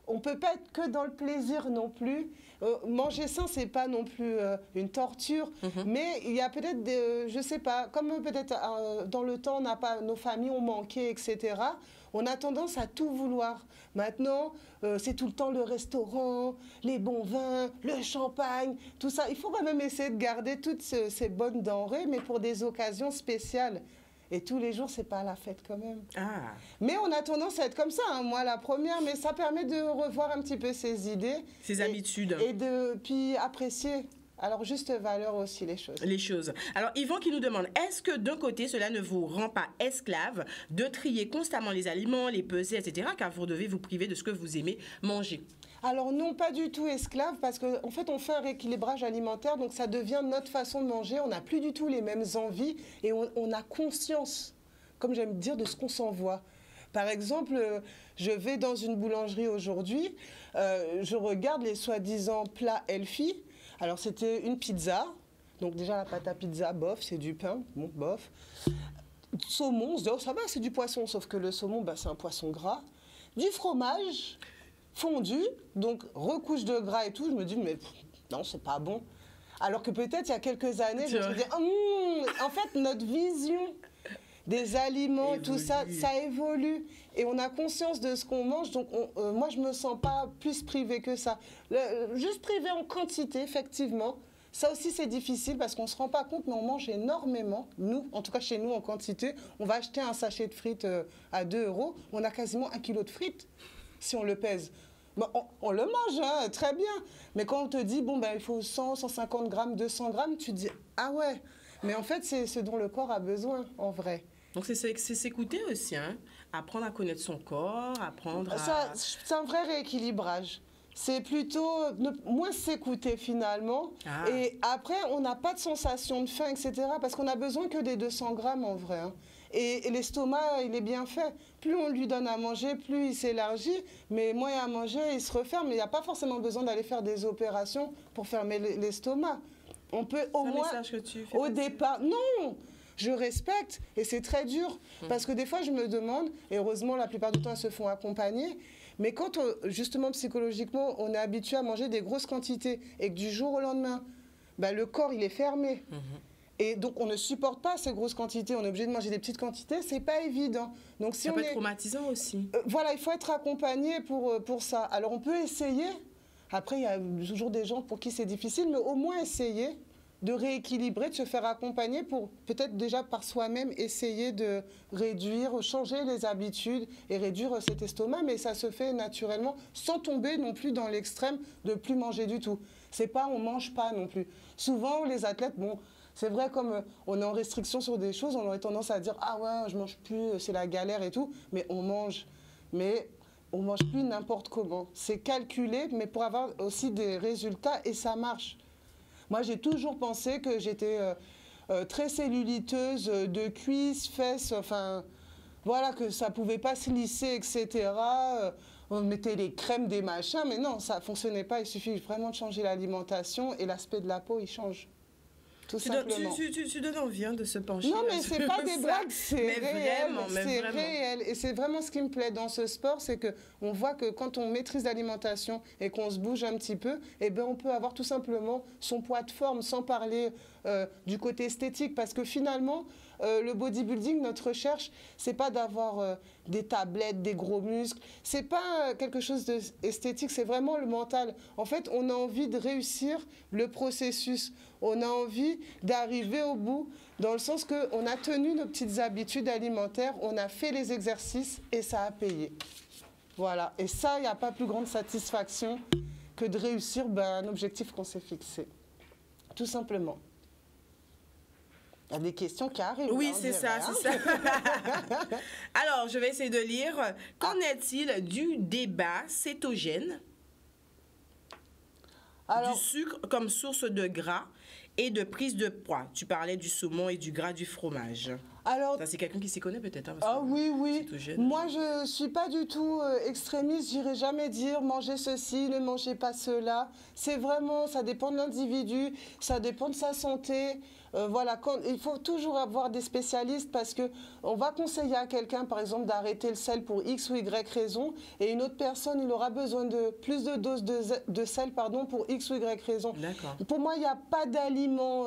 On ne peut pas être que dans le plaisir non plus. Manger sain, ce n'est pas non plus une torture, mais il y a peut-être, je ne sais pas, comme peut-être dans le temps, nos familles ont manqué, etc., on a tendance à tout vouloir. Maintenant, c'est tout le temps le restaurant, les bons vins, le champagne, tout ça. Il faut quand même essayer de garder toutes ces bonnes denrées, mais pour des occasions spéciales. Et tous les jours, c'est pas la fête quand même. Ah. Mais on a tendance à être comme ça, hein, moi la première, mais ça permet de revoir un petit peu ses idées. Ses habitudes. Et puis apprécier. Alors, juste valeur aussi, les choses. Les choses. Alors, Yvan qui nous demande, est-ce que d'un côté, cela ne vous rend pas esclave de trier constamment les aliments, les peser, etc., car vous devez vous priver de ce que vous aimez manger? Alors non, pas du tout esclave, parce qu'en fait, on fait un rééquilibrage alimentaire, donc ça devient notre façon de manger. On n'a plus du tout les mêmes envies et on a conscience, comme j'aime dire, de ce qu'on s'envoie. Par exemple, je vais dans une boulangerie aujourd'hui, je regarde les soi-disant plats healthy. Alors, c'était une pizza. Donc, déjà, la pâte à pizza, bof, c'est du pain. Bon, bof. Saumon, on se dit, oh, ça va, c'est du poisson. Sauf que le saumon, c'est un poisson gras. Du fromage fondu, donc recouche de gras et tout. Je me dis, mais non, c'est pas bon. Alors que peut-être il y a quelques années, je me suis dit, en fait, notre vision des aliments, tout ça, ça évolue. Et on a conscience de ce qu'on mange. Donc, moi, je ne me sens pas plus privée que ça. Juste privée en quantité, effectivement. Ça aussi, c'est difficile parce qu'on ne se rend pas compte, mais on mange énormément. Nous, en tout cas chez nous, en quantité, on va acheter un sachet de frites à 2 €. On a quasiment 1 kilo de frites si on le pèse. Bon, on le mange, hein, très bien. Mais quand on te dit, bon, ben, il faut 100, 150 grammes, 200 grammes, tu te dis, ah ouais. Mais en fait, c'est ce dont le corps a besoin, en vrai. Donc, c'est s'écouter aussi, hein? Apprendre à connaître son corps, apprendre à... C'est un vrai rééquilibrage. C'est plutôt moins s'écouter finalement. Ah. Et après, on n'a pas de sensation de faim, etc. Parce qu'on n'a besoin que des 200 grammes en vrai. Hein. Et l'estomac, il est bien fait. Plus on lui donne à manger, plus il s'élargit. Mais moins il y a à manger, il se referme. Mais il n'y a pas forcément besoin d'aller faire des opérations pour fermer l'estomac. On peut au moins, au départ... Non, je respecte et c'est très dur. Parce que des fois, je me demande, et heureusement, la plupart du temps, elles se font accompagner. Mais quand, justement, psychologiquement, on est habitué à manger des grosses quantités et que du jour au lendemain, bah, le corps, il est fermé. Et donc, on ne supporte pas ces grosses quantités. On est obligé de manger des petites quantités. C'est pas évident. Donc, si ça peut être traumatisant aussi. Voilà, il faut être accompagné pour ça. Alors, on peut essayer. Après, il y a toujours des gens pour qui c'est difficile, mais au moins essayer de rééquilibrer, de se faire accompagner pour peut-être déjà par soi-même essayer de réduire, changer les habitudes et réduire cet estomac, mais ça se fait naturellement sans tomber non plus dans l'extrême de plus manger du tout. C'est pas on mange pas non plus. Souvent les athlètes, bon, c'est vrai comme on est en restriction sur des choses, on aurait tendance à dire ah ouais je mange plus, c'est la galère et tout, mais on mange. Mais on mange plus n'importe comment. C'est calculé, mais pour avoir aussi des résultats et ça marche. Moi, j'ai toujours pensé que j'étais très celluliteuse de cuisses, fesses, enfin, voilà, que ça ne pouvait pas se lisser, etc. On mettait les crèmes, des machins, mais non, ça ne fonctionnait pas. Il suffit vraiment de changer l'alimentation et l'aspect de la peau, il change. Tout simplement. Tu donnes envie de se pencher. Non, mais ce n'est pas des blagues, c'est réel. C'est réel. Et c'est vraiment ce qui me plaît dans ce sport, c'est qu'on voit que quand on maîtrise l'alimentation et qu'on se bouge un petit peu, eh ben, on peut avoir tout simplement son poids de forme, sans parler du côté esthétique. Parce que finalement, le bodybuilding, notre recherche, c'est pas d'avoir des tablettes, des gros muscles. C'est pas quelque chose d'esthétique, c'est vraiment le mental. En fait, on a envie de réussir le processus. On a envie d'arriver au bout, dans le sens qu'on a tenu nos petites habitudes alimentaires, on a fait les exercices et ça a payé. Voilà. Et ça, il n'y a pas plus grande satisfaction que de réussir un objectif qu'on s'est fixé. Tout simplement. Il y a des questions qui arrivent. Oui, c'est ça, c'est ça. Alors, je vais essayer de lire. Qu'en est-il du débat cétogène, du sucre comme source de gras et de prise de poids? Tu parlais du saumon et du gras du fromage. Alors, c'est quelqu'un qui s'y connaît peut-être. Hein, ah oui, oui. Moi, je ne suis pas du tout extrémiste. Je n'irai jamais dire mangez ceci, ne mangez pas cela. C'est vraiment, ça dépend de l'individu, ça dépend de sa santé. Voilà, il faut toujours avoir des spécialistes parce qu'on va conseiller à quelqu'un, par exemple, d'arrêter le sel pour X ou Y raison, et une autre personne, il aura besoin de plus de doses de sel pour X ou Y raison. Pour moi, il n'y a pas d'aliments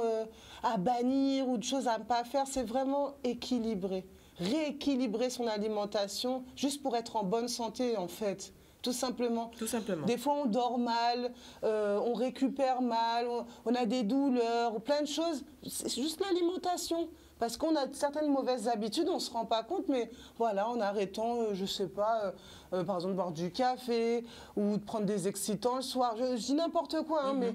à bannir ou de choses à ne pas faire, c'est vraiment équilibré. Rééquilibrer son alimentation juste pour être en bonne santé, en fait. Tout simplement. Tout simplement. Des fois, on dort mal, on récupère mal, on a des douleurs, plein de choses. C'est juste l'alimentation. Parce qu'on a certaines mauvaises habitudes, on ne se rend pas compte, mais voilà, en arrêtant, je ne sais pas, par exemple, boire du café ou de prendre des excitants le soir. Je dis n'importe quoi, hein, mais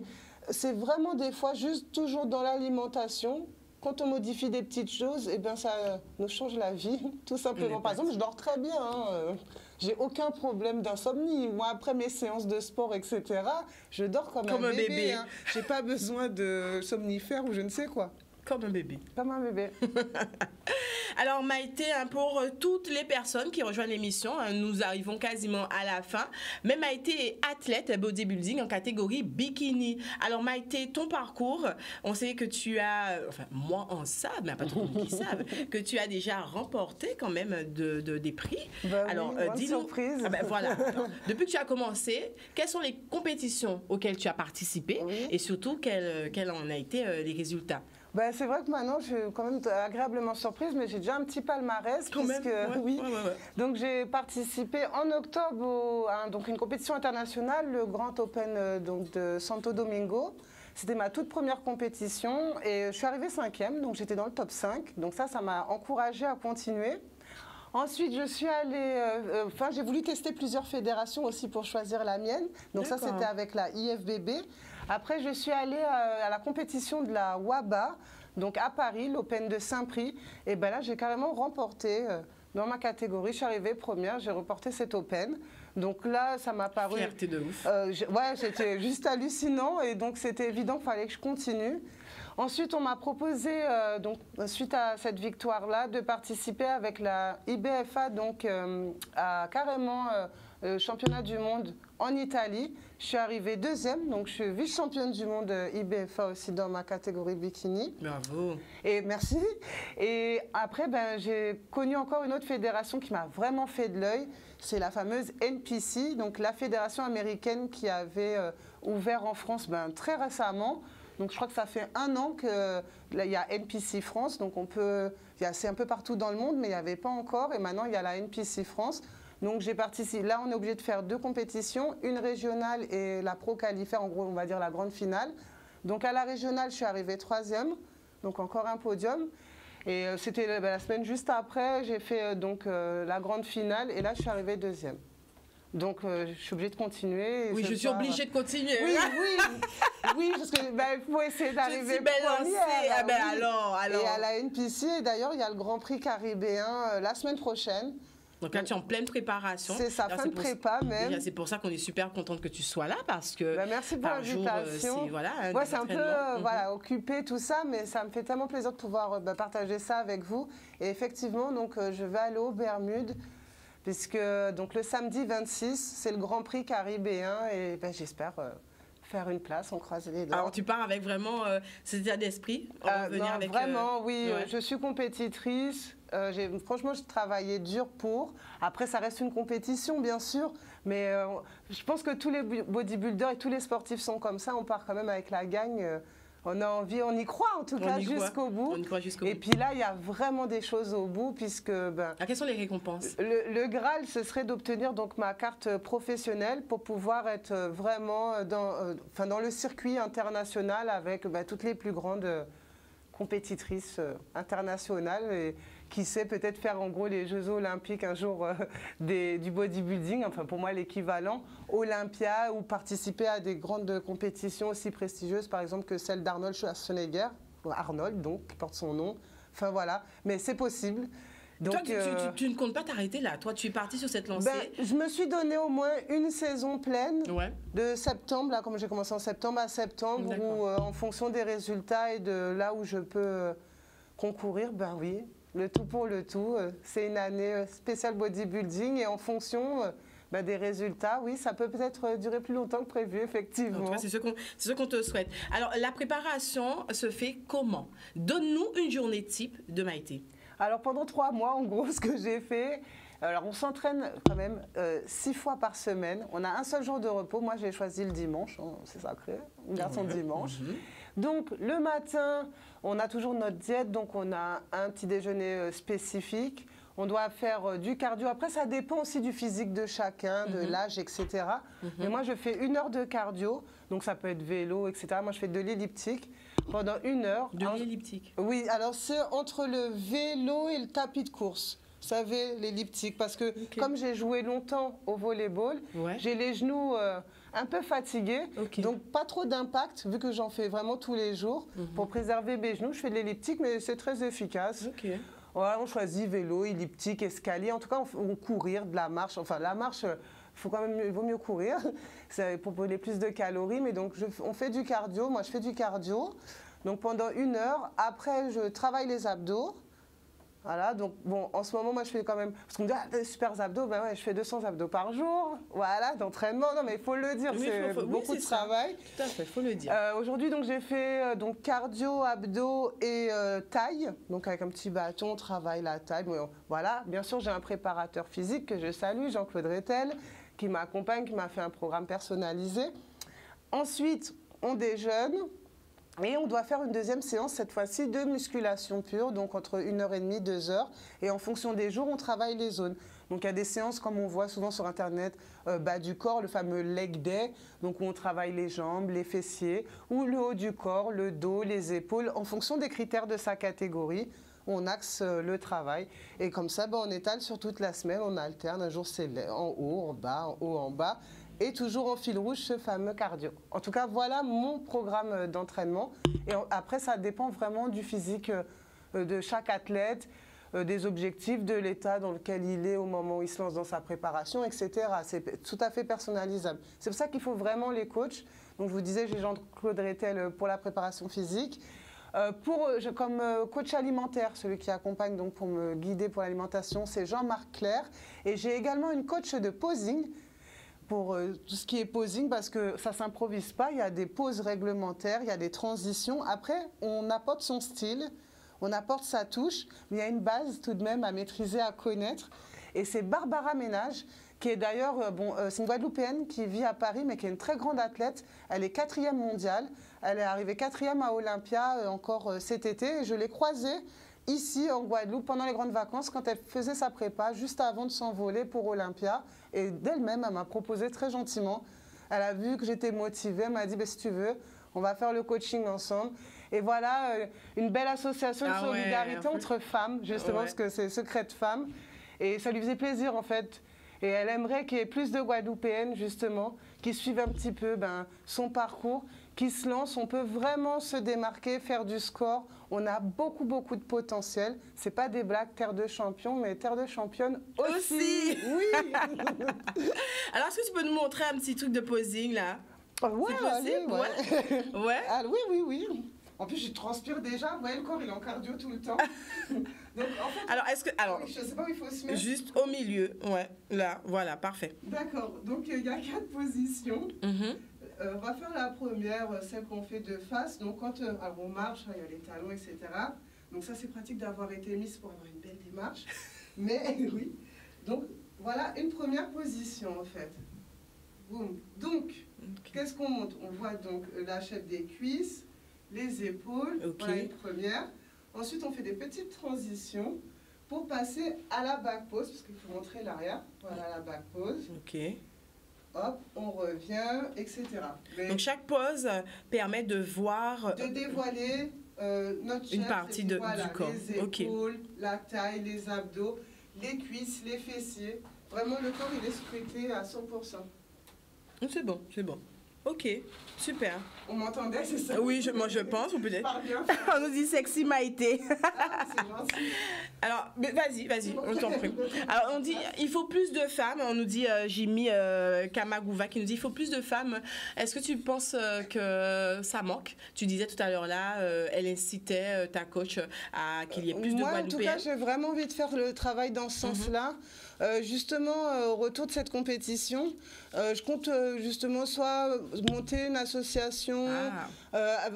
c'est vraiment des fois juste toujours dans l'alimentation. Quand on modifie des petites choses, eh ben, ça nous change la vie, tout simplement. Par exemple, je dors très bien. Hein, j'ai aucun problème d'insomnie. Moi, après mes séances de sport, etc., je dors comme un bébé. Hein. Je n'ai pas besoin de somnifères ou je ne sais quoi. Comme un bébé. Comme un bébé. Alors Maïté, pour toutes les personnes qui rejoignent l'émission, nous arrivons quasiment à la fin. Mais Maïté est athlète bodybuilding en catégorie bikini. Alors Maïté, ton parcours, on sait que tu as, enfin moi on sait, mais pas tout le monde qui savent, que tu as déjà remporté quand même des prix. Alors oui, dis-nous. Surprise. Voilà. Alors, depuis que tu as commencé, quelles sont les compétitions auxquelles tu as participé et surtout quels en a été les résultats? C'est vrai que maintenant, je suis quand même agréablement surprise, mais j'ai déjà un petit palmarès. Donc, j'ai participé en octobre à une compétition internationale, le Grand Open de Santo Domingo. C'était ma toute première compétition et je suis arrivée 5e, donc j'étais dans le top 5. Donc ça m'a encouragée à continuer. Ensuite, je suis allée, j'ai voulu tester plusieurs fédérations aussi pour choisir la mienne. Donc ça, c'était avec la IFBB. Après, je suis allée à la compétition de la WABA, donc à Paris, l'Open de Saint-Prix. Et là, j'ai carrément remporté dans ma catégorie. Je suis arrivée première, j'ai remporté cet Open. Donc là, ça m'a paru... Fierté de ouf. C'était juste hallucinant. Et donc, c'était évident qu'il fallait que je continue. Ensuite, on m'a proposé, suite à cette victoire-là, de participer avec la IBFA à carrément le championnat du monde en Italie. Je suis arrivée 2e, donc je suis vice-championne du monde IBFA aussi dans ma catégorie bikini. Bravo. Et merci. Et après, j'ai connu encore une autre fédération qui m'a vraiment fait de l'œil. C'est la fameuse NPC, donc la fédération américaine qui avait ouvert en France très récemment. Donc je crois que ça fait 1 an qu'il y a NPC France, donc c'est un peu partout dans le monde, mais il n'y avait pas encore, et maintenant il y a la NPC France. Donc j'ai participé, là on est obligé de faire 2 compétitions, une régionale et la Pro Qualifier, en gros on va dire la grande finale. Donc à la régionale je suis arrivée 3e, donc encore un podium. Et c'était la semaine juste après, j'ai fait la grande finale, et là je suis arrivée 2e. Donc, je suis obligée de continuer. Oui, je suis obligée de continuer. Oui, parce qu'il faut essayer d'arriver première. Alors. Et à la NPC, d'ailleurs, il y a le Grand Prix caribéen la semaine prochaine. Donc là, tu es en pleine préparation. C'est ça, fin de prépa même. C'est pour ça qu'on est super contente que tu sois là, parce que merci pour l'invitation. C'est un peu occupé tout ça, mais ça me fait tellement plaisir de pouvoir partager ça avec vous. Et effectivement, donc, je vais aller aux Bermudes, puisque le samedi 26, c'est le Grand Prix caribéen, et j'espère faire une place, on croise les doigts. Alors tu pars avec vraiment cet état d'esprit vraiment, oui, je suis compétitrice, franchement j'ai travaillé dur pour, après ça reste une compétition bien sûr, mais je pense que tous les bodybuilders et tous les sportifs sont comme ça, on part quand même avec la gagne. On a envie, on y croit en tout cas jusqu'au bout. Et puis là, il y a vraiment des choses au bout, puisque... quelles sont les récompenses? Le Graal, ce serait d'obtenir ma carte professionnelle pour pouvoir être vraiment dans le circuit international avec toutes les plus grandes compétitrices internationales. Et qui sait peut-être faire en gros les Jeux Olympiques un jour du bodybuilding, enfin pour moi l'équivalent, Olympia, ou participer à des grandes compétitions aussi prestigieuses, par exemple que celle d'Arnold Schwarzenegger, Arnold donc, qui porte son nom, enfin voilà, mais c'est possible. Donc, toi, tu ne comptes pas t'arrêter là, toi tu es parti sur cette lancée. Je me suis donné au moins une saison pleine de septembre, là comme j'ai commencé en septembre à septembre, où en fonction des résultats et de là où je peux concourir, oui. Le tout pour le tout, c'est une année spéciale bodybuilding, et en fonction des résultats, oui, ça peut peut-être durer plus longtemps que prévu, effectivement. En tout cas, c'est ce qu'on te souhaite. Alors, la préparation se fait comment? Donne-nous une journée type de Maïté. Alors, pendant 3 mois, en gros, ce que j'ai fait, alors on s'entraîne quand même 6 fois par semaine. On a un seul jour de repos. Moi, j'ai choisi le dimanche, c'est sacré, on garde son dimanche. Donc, le matin, on a toujours notre diète, donc on a un petit déjeuner spécifique. On doit faire du cardio. Après, ça dépend aussi du physique de chacun, de l'âge, etc. Mais moi, je fais 1 heure de cardio, donc ça peut être vélo, etc. Moi, je fais de l'elliptique pendant 1 heure. De l'elliptique? Oui, alors c'est entre le vélo et le tapis de course. Vous savez, l'elliptique, parce que comme j'ai joué longtemps au volleyball, j'ai les genoux un peu fatigués, donc pas trop d'impact, vu que j'en fais vraiment tous les jours. Pour préserver mes genoux, je fais de l'elliptique, mais c'est très efficace. Voilà, on choisit vélo, elliptique, escalier, en tout cas, on courir, de la marche. Enfin, la marche, il vaut mieux courir, pour brûler plus de calories, mais donc on fait du cardio, moi je fais du cardio, donc pendant 1 heure. Après, je travaille les abdos. Voilà, donc bon, en ce moment, moi, je fais quand même... Parce qu'on me dit, ah, des super abdos, ben ouais, je fais 200 abdos par jour, voilà, d'entraînement. Non, mais il faut le dire, Oui, c'est beaucoup de travail. Tout à fait, il faut le dire. Aujourd'hui, donc, j'ai fait donc, cardio, abdos et taille. Donc, avec un petit bâton, on travaille la taille. Bon, voilà, bien sûr, j'ai un préparateur physique que je salue, Jean-Claude Rettel, qui m'accompagne, qui m'a fait un programme personnalisé. Ensuite, on déjeune. Et on doit faire une deuxième séance, cette fois-ci, de musculation pure, donc entre 1h30 et 2h. Et en fonction des jours, on travaille les zones. Donc il y a des séances, comme on voit souvent sur Internet, bas du corps, le fameux leg day, donc où on travaille les jambes, les fessiers, ou le haut du corps, le dos, les épaules, en fonction des critères de sa catégorie. On axe le travail. Et comme ça, on étale sur toute la semaine, on alterne. Un jour, c'est en haut, en bas, en haut, en bas. Et toujours en fil rouge, ce fameux cardio. En tout cas, voilà mon programme d'entraînement. Et après, ça dépend vraiment du physique de chaque athlète, des objectifs, de l'état dans lequel il est au moment où il se lance dans sa préparation, etc. C'est tout à fait personnalisable. C'est pour ça qu'il faut vraiment les coachs. Donc, je vous disais, j'ai Jean-Claude Rettel pour la préparation physique. Comme coach alimentaire, celui qui accompagne donc pour me guider pour l'alimentation, c'est Jean-Marc Claire. Et j'ai également une coach de posing, pour tout ce qui est posing, parce que ça ne s'improvise pas, il y a des pauses réglementaires, il y a des transitions. Après, on apporte son style, on apporte sa touche, mais il y a une base tout de même à maîtriser, à connaître. Et c'est Barbara Ménage, qui est d'ailleurs, c'est une Guadeloupéenne qui vit à Paris, mais qui est une très grande athlète. Elle est 4e mondiale, elle est arrivée 4e à Olympia encore cet été, et je l'ai croisée ici en Guadeloupe pendant les grandes vacances quand elle faisait sa prépa juste avant de s'envoler pour Olympia. Et d'elle-même, elle m'a proposé très gentiment. Elle a vu que j'étais motivée, elle m'a dit si tu veux, on va faire le coaching ensemble. Et voilà, une belle association de solidarité entre femmes, justement, parce que c'est Secret de Femmes. Et ça lui faisait plaisir en fait. Et elle aimerait qu'il y ait plus de Guadeloupéennes, justement, qui suivent un petit peu son parcours, qui se lancent. On peut vraiment se démarquer, faire du score. On a beaucoup, beaucoup de potentiel. Ce n'est pas des blagues, terre de champion, mais terre de championne aussi. Oui. Alors, est-ce que tu peux nous montrer un petit truc de posing, là? Ouais, c'est possible, ouais. Ah, oui. En plus, je transpire déjà. Vous voyez, le corps, il est en cardio tout le temps. Donc, en fait, alors, je ne sais pas où il faut se mettre. Juste au milieu, ouais. Là, voilà, parfait. D'accord. Donc, il y a 4 positions. On va faire la première, celle qu'on fait de face. Donc, quand on marche, il y a les talons, etc. Donc, ça, c'est pratique d'avoir été mise pour avoir une belle démarche. Mais, oui. Donc, voilà une première position, en fait. Boum. Donc, qu'est-ce qu'on monte? On voit donc l'achète des cuisses, les épaules, voilà une première. Ensuite, on fait des petites transitions pour passer à la back pose, parce qu'il faut montrer l'arrière. Voilà la back pose. Ok. Hop, on revient, etc. Donc, chaque pose permet de voir... De dévoiler notre chef, une partie du corps. Les épaules, la taille, les abdos, les cuisses, les fessiers. Vraiment, le corps, il est scruté à 100%. C'est bon, c'est bon. Ok, super. On m'entendait, c'est ça? Oui, moi je pense, ou peut-être. On nous dit sexy Maïté. Ah, c'est gentil. Alors, vas-y, on t'en prie. Alors, on dit, il faut plus de femmes. On nous dit, Jimmy Kamagouva qui nous dit, il faut plus de femmes. Est-ce que tu penses que ça manque? Tu disais tout à l'heure là, elle incitait ta coach à qu'il y ait plus de Guadeloupéennes. Moi, en tout cas, j'ai vraiment envie de faire le travail dans ce sens-là. Justement, au retour de cette compétition, je compte justement soit monter une association.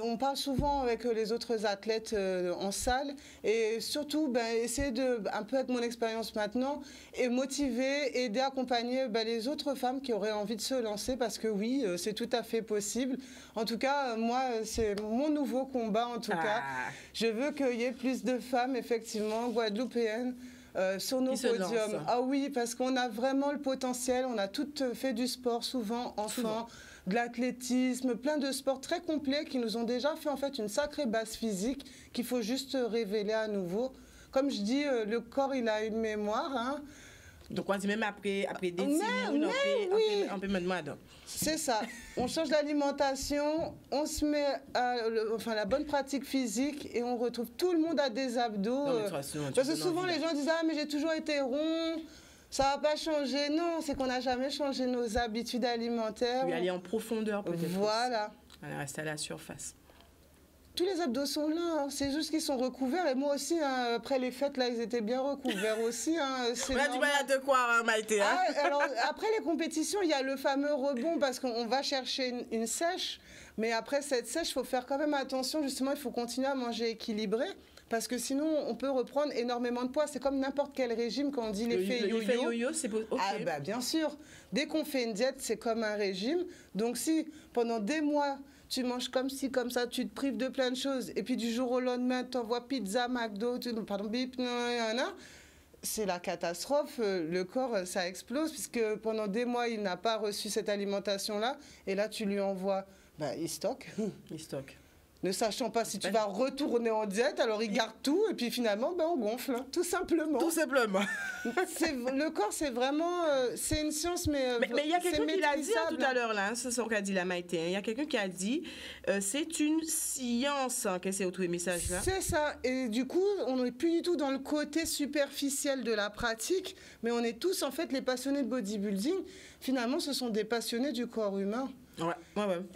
On parle souvent avec les autres athlètes en salle et surtout essayer de, un peu avec mon expérience maintenant, et motiver, aider, accompagner les autres femmes qui auraient envie de se lancer, parce que oui, c'est tout à fait possible. En tout cas, moi, c'est mon nouveau combat en tout cas. Je veux qu'il y ait plus de femmes, effectivement, guadeloupéennes, sur nos podiums. Ah oui, parce qu'on a vraiment le potentiel, on a toutes fait du sport, souvent enfants, de l'athlétisme, plein de sports très complets qui nous ont déjà fait en fait une sacrée base physique qu'il faut juste révéler à nouveau. Comme je dis, le corps, il a une mémoire. Hein. Donc, on dit même après des semaines, on peut mettre. C'est ça. On change l'alimentation, on se met à la bonne pratique physique et on retrouve tout le monde à des abdos. Parce que souvent, les gens disent « Ah, mais j'ai toujours été rond, ça va pas changer. » Non, c'est qu'on n'a jamais changé nos habitudes alimentaires. Oui, aller en profondeur peut-être. Voilà. Elle reste à la surface. tous les abdos sont là, hein. C'est juste qu'ils sont recouverts. Et moi aussi, hein, après les fêtes, là, ils étaient bien recouverts aussi. Hein. Là, tu vas de quoi, hein, Maïté, hein? Alors, après les compétitions, il y a le fameux rebond parce qu'on va chercher une sèche. Mais après cette sèche, il faut faire quand même attention. Justement, il faut continuer à manger équilibré. Parce que sinon, on peut reprendre énormément de poids. C'est comme n'importe quel régime quand on dit l'effet yo-yo. L'effet yo-yo, c'est okay. Ah bah bien sûr. Dès qu'on fait une diète, c'est comme un régime. Donc si pendant des mois, tu manges comme ci, comme ça, tu te prives de plein de choses, et puis du jour au lendemain, tu envoies pizza, McDo, bip, c'est la catastrophe. Le corps, ça explose, puisque pendant des mois, il n'a pas reçu cette alimentation-là. Et là, tu lui envoies, il stocke. Il stocke. Ne sachant pas si tu vas retourner en diète, alors il garde tout et puis finalement, on gonfle, hein, tout simplement. Tout simplement. Le corps, c'est vraiment, c'est une science, mais il y a quelqu'un qui l'a dit tout à l'heure, là, c'est ce qu'a dit la Maïté. Il y a quelqu'un qui a dit, c'est une science. Qu'est-ce que c'est autre message là? C'est ça. Et du coup, on n'est plus du tout dans le côté superficiel de la pratique, mais on est tous en fait les passionnés de bodybuilding. Finalement, ce sont des passionnés du corps humain. Ouais.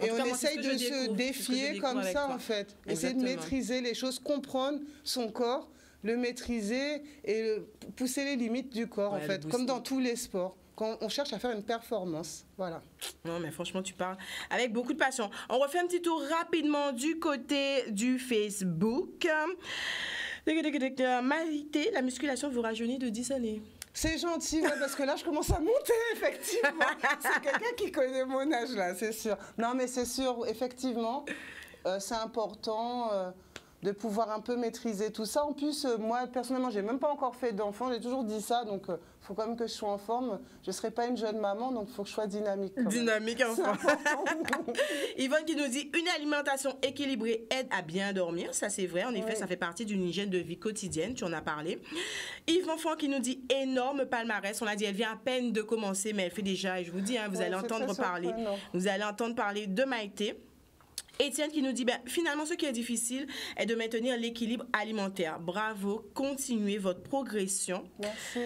Et on essaye de se défier comme ça, en fait. Essayer de maîtriser les choses, comprendre son corps, le maîtriser et pousser les limites du corps, en fait, comme dans tous les sports. Quand on cherche à faire une performance, voilà. Non, mais franchement, tu parles avec beaucoup de passion. On refait un petit tour rapidement du côté du Facebook. Maïté, la musculation vous rajeunit de 10 années. C'est gentil, parce que là, je commence à monter, effectivement. C'est quelqu'un qui connaît mon âge, là, c'est sûr. Non, mais c'est sûr, effectivement, c'est important de pouvoir un peu maîtriser tout ça. En plus, moi, personnellement, j'ai même pas encore fait d'enfant. J'ai toujours dit ça, donc il faut quand même que je sois en forme. Je ne serai pas une jeune maman, donc il faut que je sois dynamique. Dynamique, en forme. Yvonne qui nous dit « Une alimentation équilibrée aide à bien dormir ». Ça, c'est vrai. En effet, ça fait partie d'une hygiène de vie quotidienne. Tu en as parlé. Yves Enfant qui nous dit « Énorme palmarès ». On l'a dit, elle vient à peine de commencer, mais elle fait déjà. Et je vous dis, hein, vous allez entendre parler. Vous allez entendre parler de Maïté. Étienne qui nous dit, finalement, ce qui est difficile est de maintenir l'équilibre alimentaire. Bravo, continuez votre progression. Merci.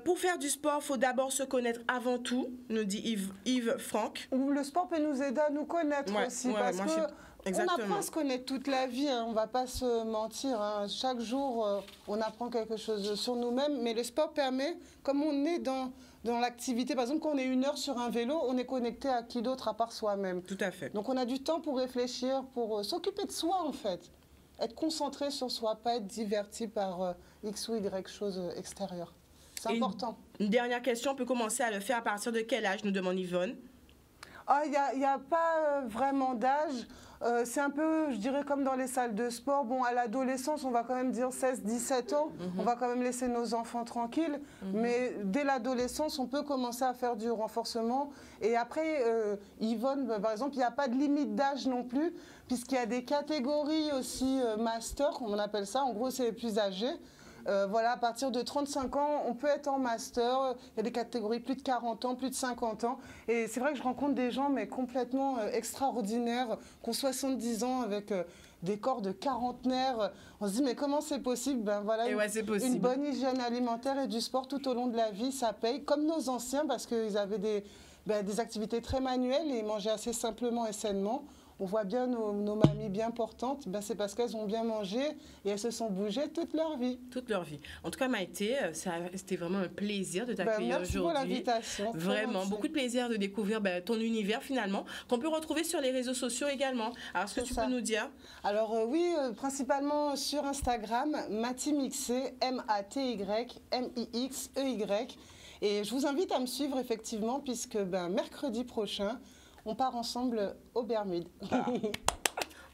Pour faire du sport, il faut d'abord se connaître avant tout, nous dit Yves Franck. Le sport peut nous aider à nous connaître aussi, parce qu'on apprend à se connaître toute la vie, hein, on ne va pas se mentir. Hein. Chaque jour, on apprend quelque chose sur nous-mêmes, mais le sport permet, comme on est dans l'activité, par exemple, quand on est 1 heure sur un vélo, on est connecté à qui d'autre à part soi-même. Tout à fait. Donc on a du temps pour réfléchir, pour s'occuper de soi, en fait. Être concentré sur soi, pas être diverti par X ou Y chose extérieure. C'est important. Une dernière question, on peut commencer à le faire à partir de quel âge, nous demande Yvonne? Il n'y a pas vraiment d'âge. C'est un peu, je dirais, comme dans les salles de sport. Bon, à l'adolescence, on va quand même dire 16-17 ans. On va quand même laisser nos enfants tranquilles. Mais dès l'adolescence, on peut commencer à faire du renforcement. Et après, Yvonne, par exemple, il n'y a pas de limite d'âge non plus, puisqu'il y a des catégories aussi master, on appelle ça. En gros, c'est les plus âgés. Voilà, à partir de 35 ans, on peut être en master. Il y a des catégories plus de 40 ans, plus de 50 ans. Et c'est vrai que je rencontre des gens mais complètement extraordinaires, qui ont 70 ans avec des corps de quarantenaires. On se dit, mais comment c'est possible? Voilà, une bonne hygiène alimentaire et du sport tout au long de la vie, ça paye. Comme nos anciens, parce qu'ils avaient des activités très manuelles et ils mangeaient assez simplement et sainement. On voit bien nos mamies bien portantes, c'est parce qu'elles ont bien mangé et elles se sont bougées toute leur vie. Toute leur vie. En tout cas, Maïté, c'était vraiment un plaisir de t'accueillir aujourd'hui. Merci pour l'invitation. Vraiment, beaucoup de plaisir de découvrir ton univers finalement, qu'on peut retrouver sur les réseaux sociaux également. Alors, est-ce que tu peux nous dire? Alors oui, principalement sur Instagram, Matymixé, MATYMIXEY. Et je vous invite à me suivre effectivement, puisque mercredi prochain, on part ensemble aux Bermudes.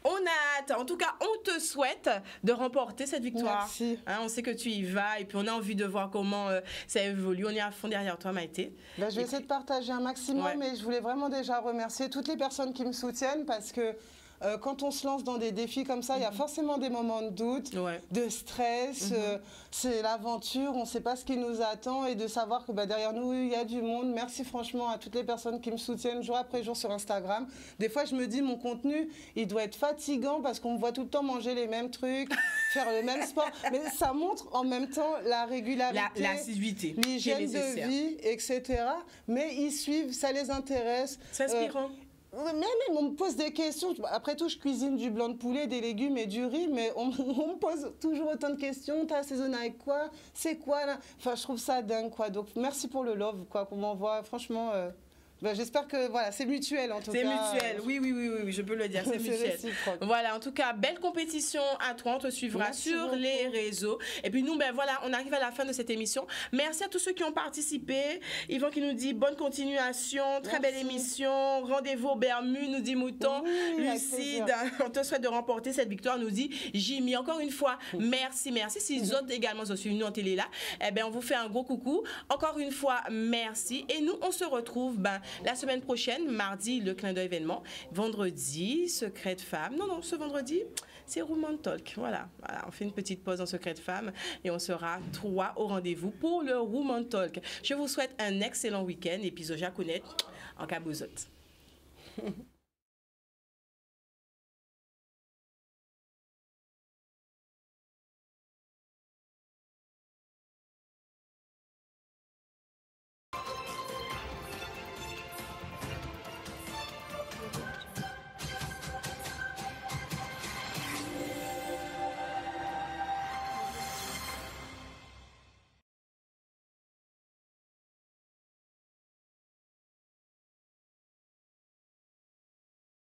On a hâte. En tout cas, on te souhaite de remporter cette victoire. Merci. Hein, on sait que tu y vas et puis on a envie de voir comment ça évolue. On est à fond derrière toi, Maïté. Je vais essayer de partager un maximum, mais je voulais vraiment déjà remercier toutes les personnes qui me soutiennent, parce que quand on se lance dans des défis comme ça, il y a forcément des moments de doute, de stress. C'est l'aventure, on ne sait pas ce qui nous attend, et de savoir que derrière nous, il y a du monde. Merci franchement à toutes les personnes qui me soutiennent jour après jour sur Instagram. Des fois, je me dis, mon contenu, il doit être fatigant parce qu'on me voit tout le temps manger les mêmes trucs, faire le même sport. Mais ça montre en même temps la régularité, l'assiduité, l'hygiène de vie, etc. Mais ils suivent, ça les intéresse. C'est inspirant. Même on me pose des questions. Après tout, je cuisine du blanc de poulet, des légumes et du riz, mais on me pose toujours autant de questions. T'as assaisonné avec quoi? C'est quoi là? Enfin, je trouve ça dingue, quoi. Donc, merci pour le love, quoi, qu'on m'envoie. Franchement, j'espère que voilà, c'est mutuel en tout cas. C'est mutuel, oui, je peux le dire, c'est mutuel. Voilà, en tout cas, belle compétition à toi, on te suivra sur les réseaux. Et puis nous, ben voilà, on arrive à la fin de cette émission. Merci à tous ceux qui ont participé. Yvan qui nous dit bonne continuation, très belle émission. Rendez-vous au Bermu, nous dit Mouton. Lucide, on te souhaite de remporter cette victoire, nous dit Jimmy. Encore une fois, merci. Si les autres également sont venus en télé là, eh ben on vous fait un gros coucou. Encore une fois, merci. Et nous, on se retrouve la semaine prochaine, mardi, le clin d'œil événement. Vendredi, secret de femme. Non, ce vendredi, c'est Woman Talk. Voilà, on fait une petite pause en secret de femme et on sera 3 au rendez-vous pour le Woman Talk. Je vous souhaite un excellent week-end et puis Zoja connaît en cabouzote.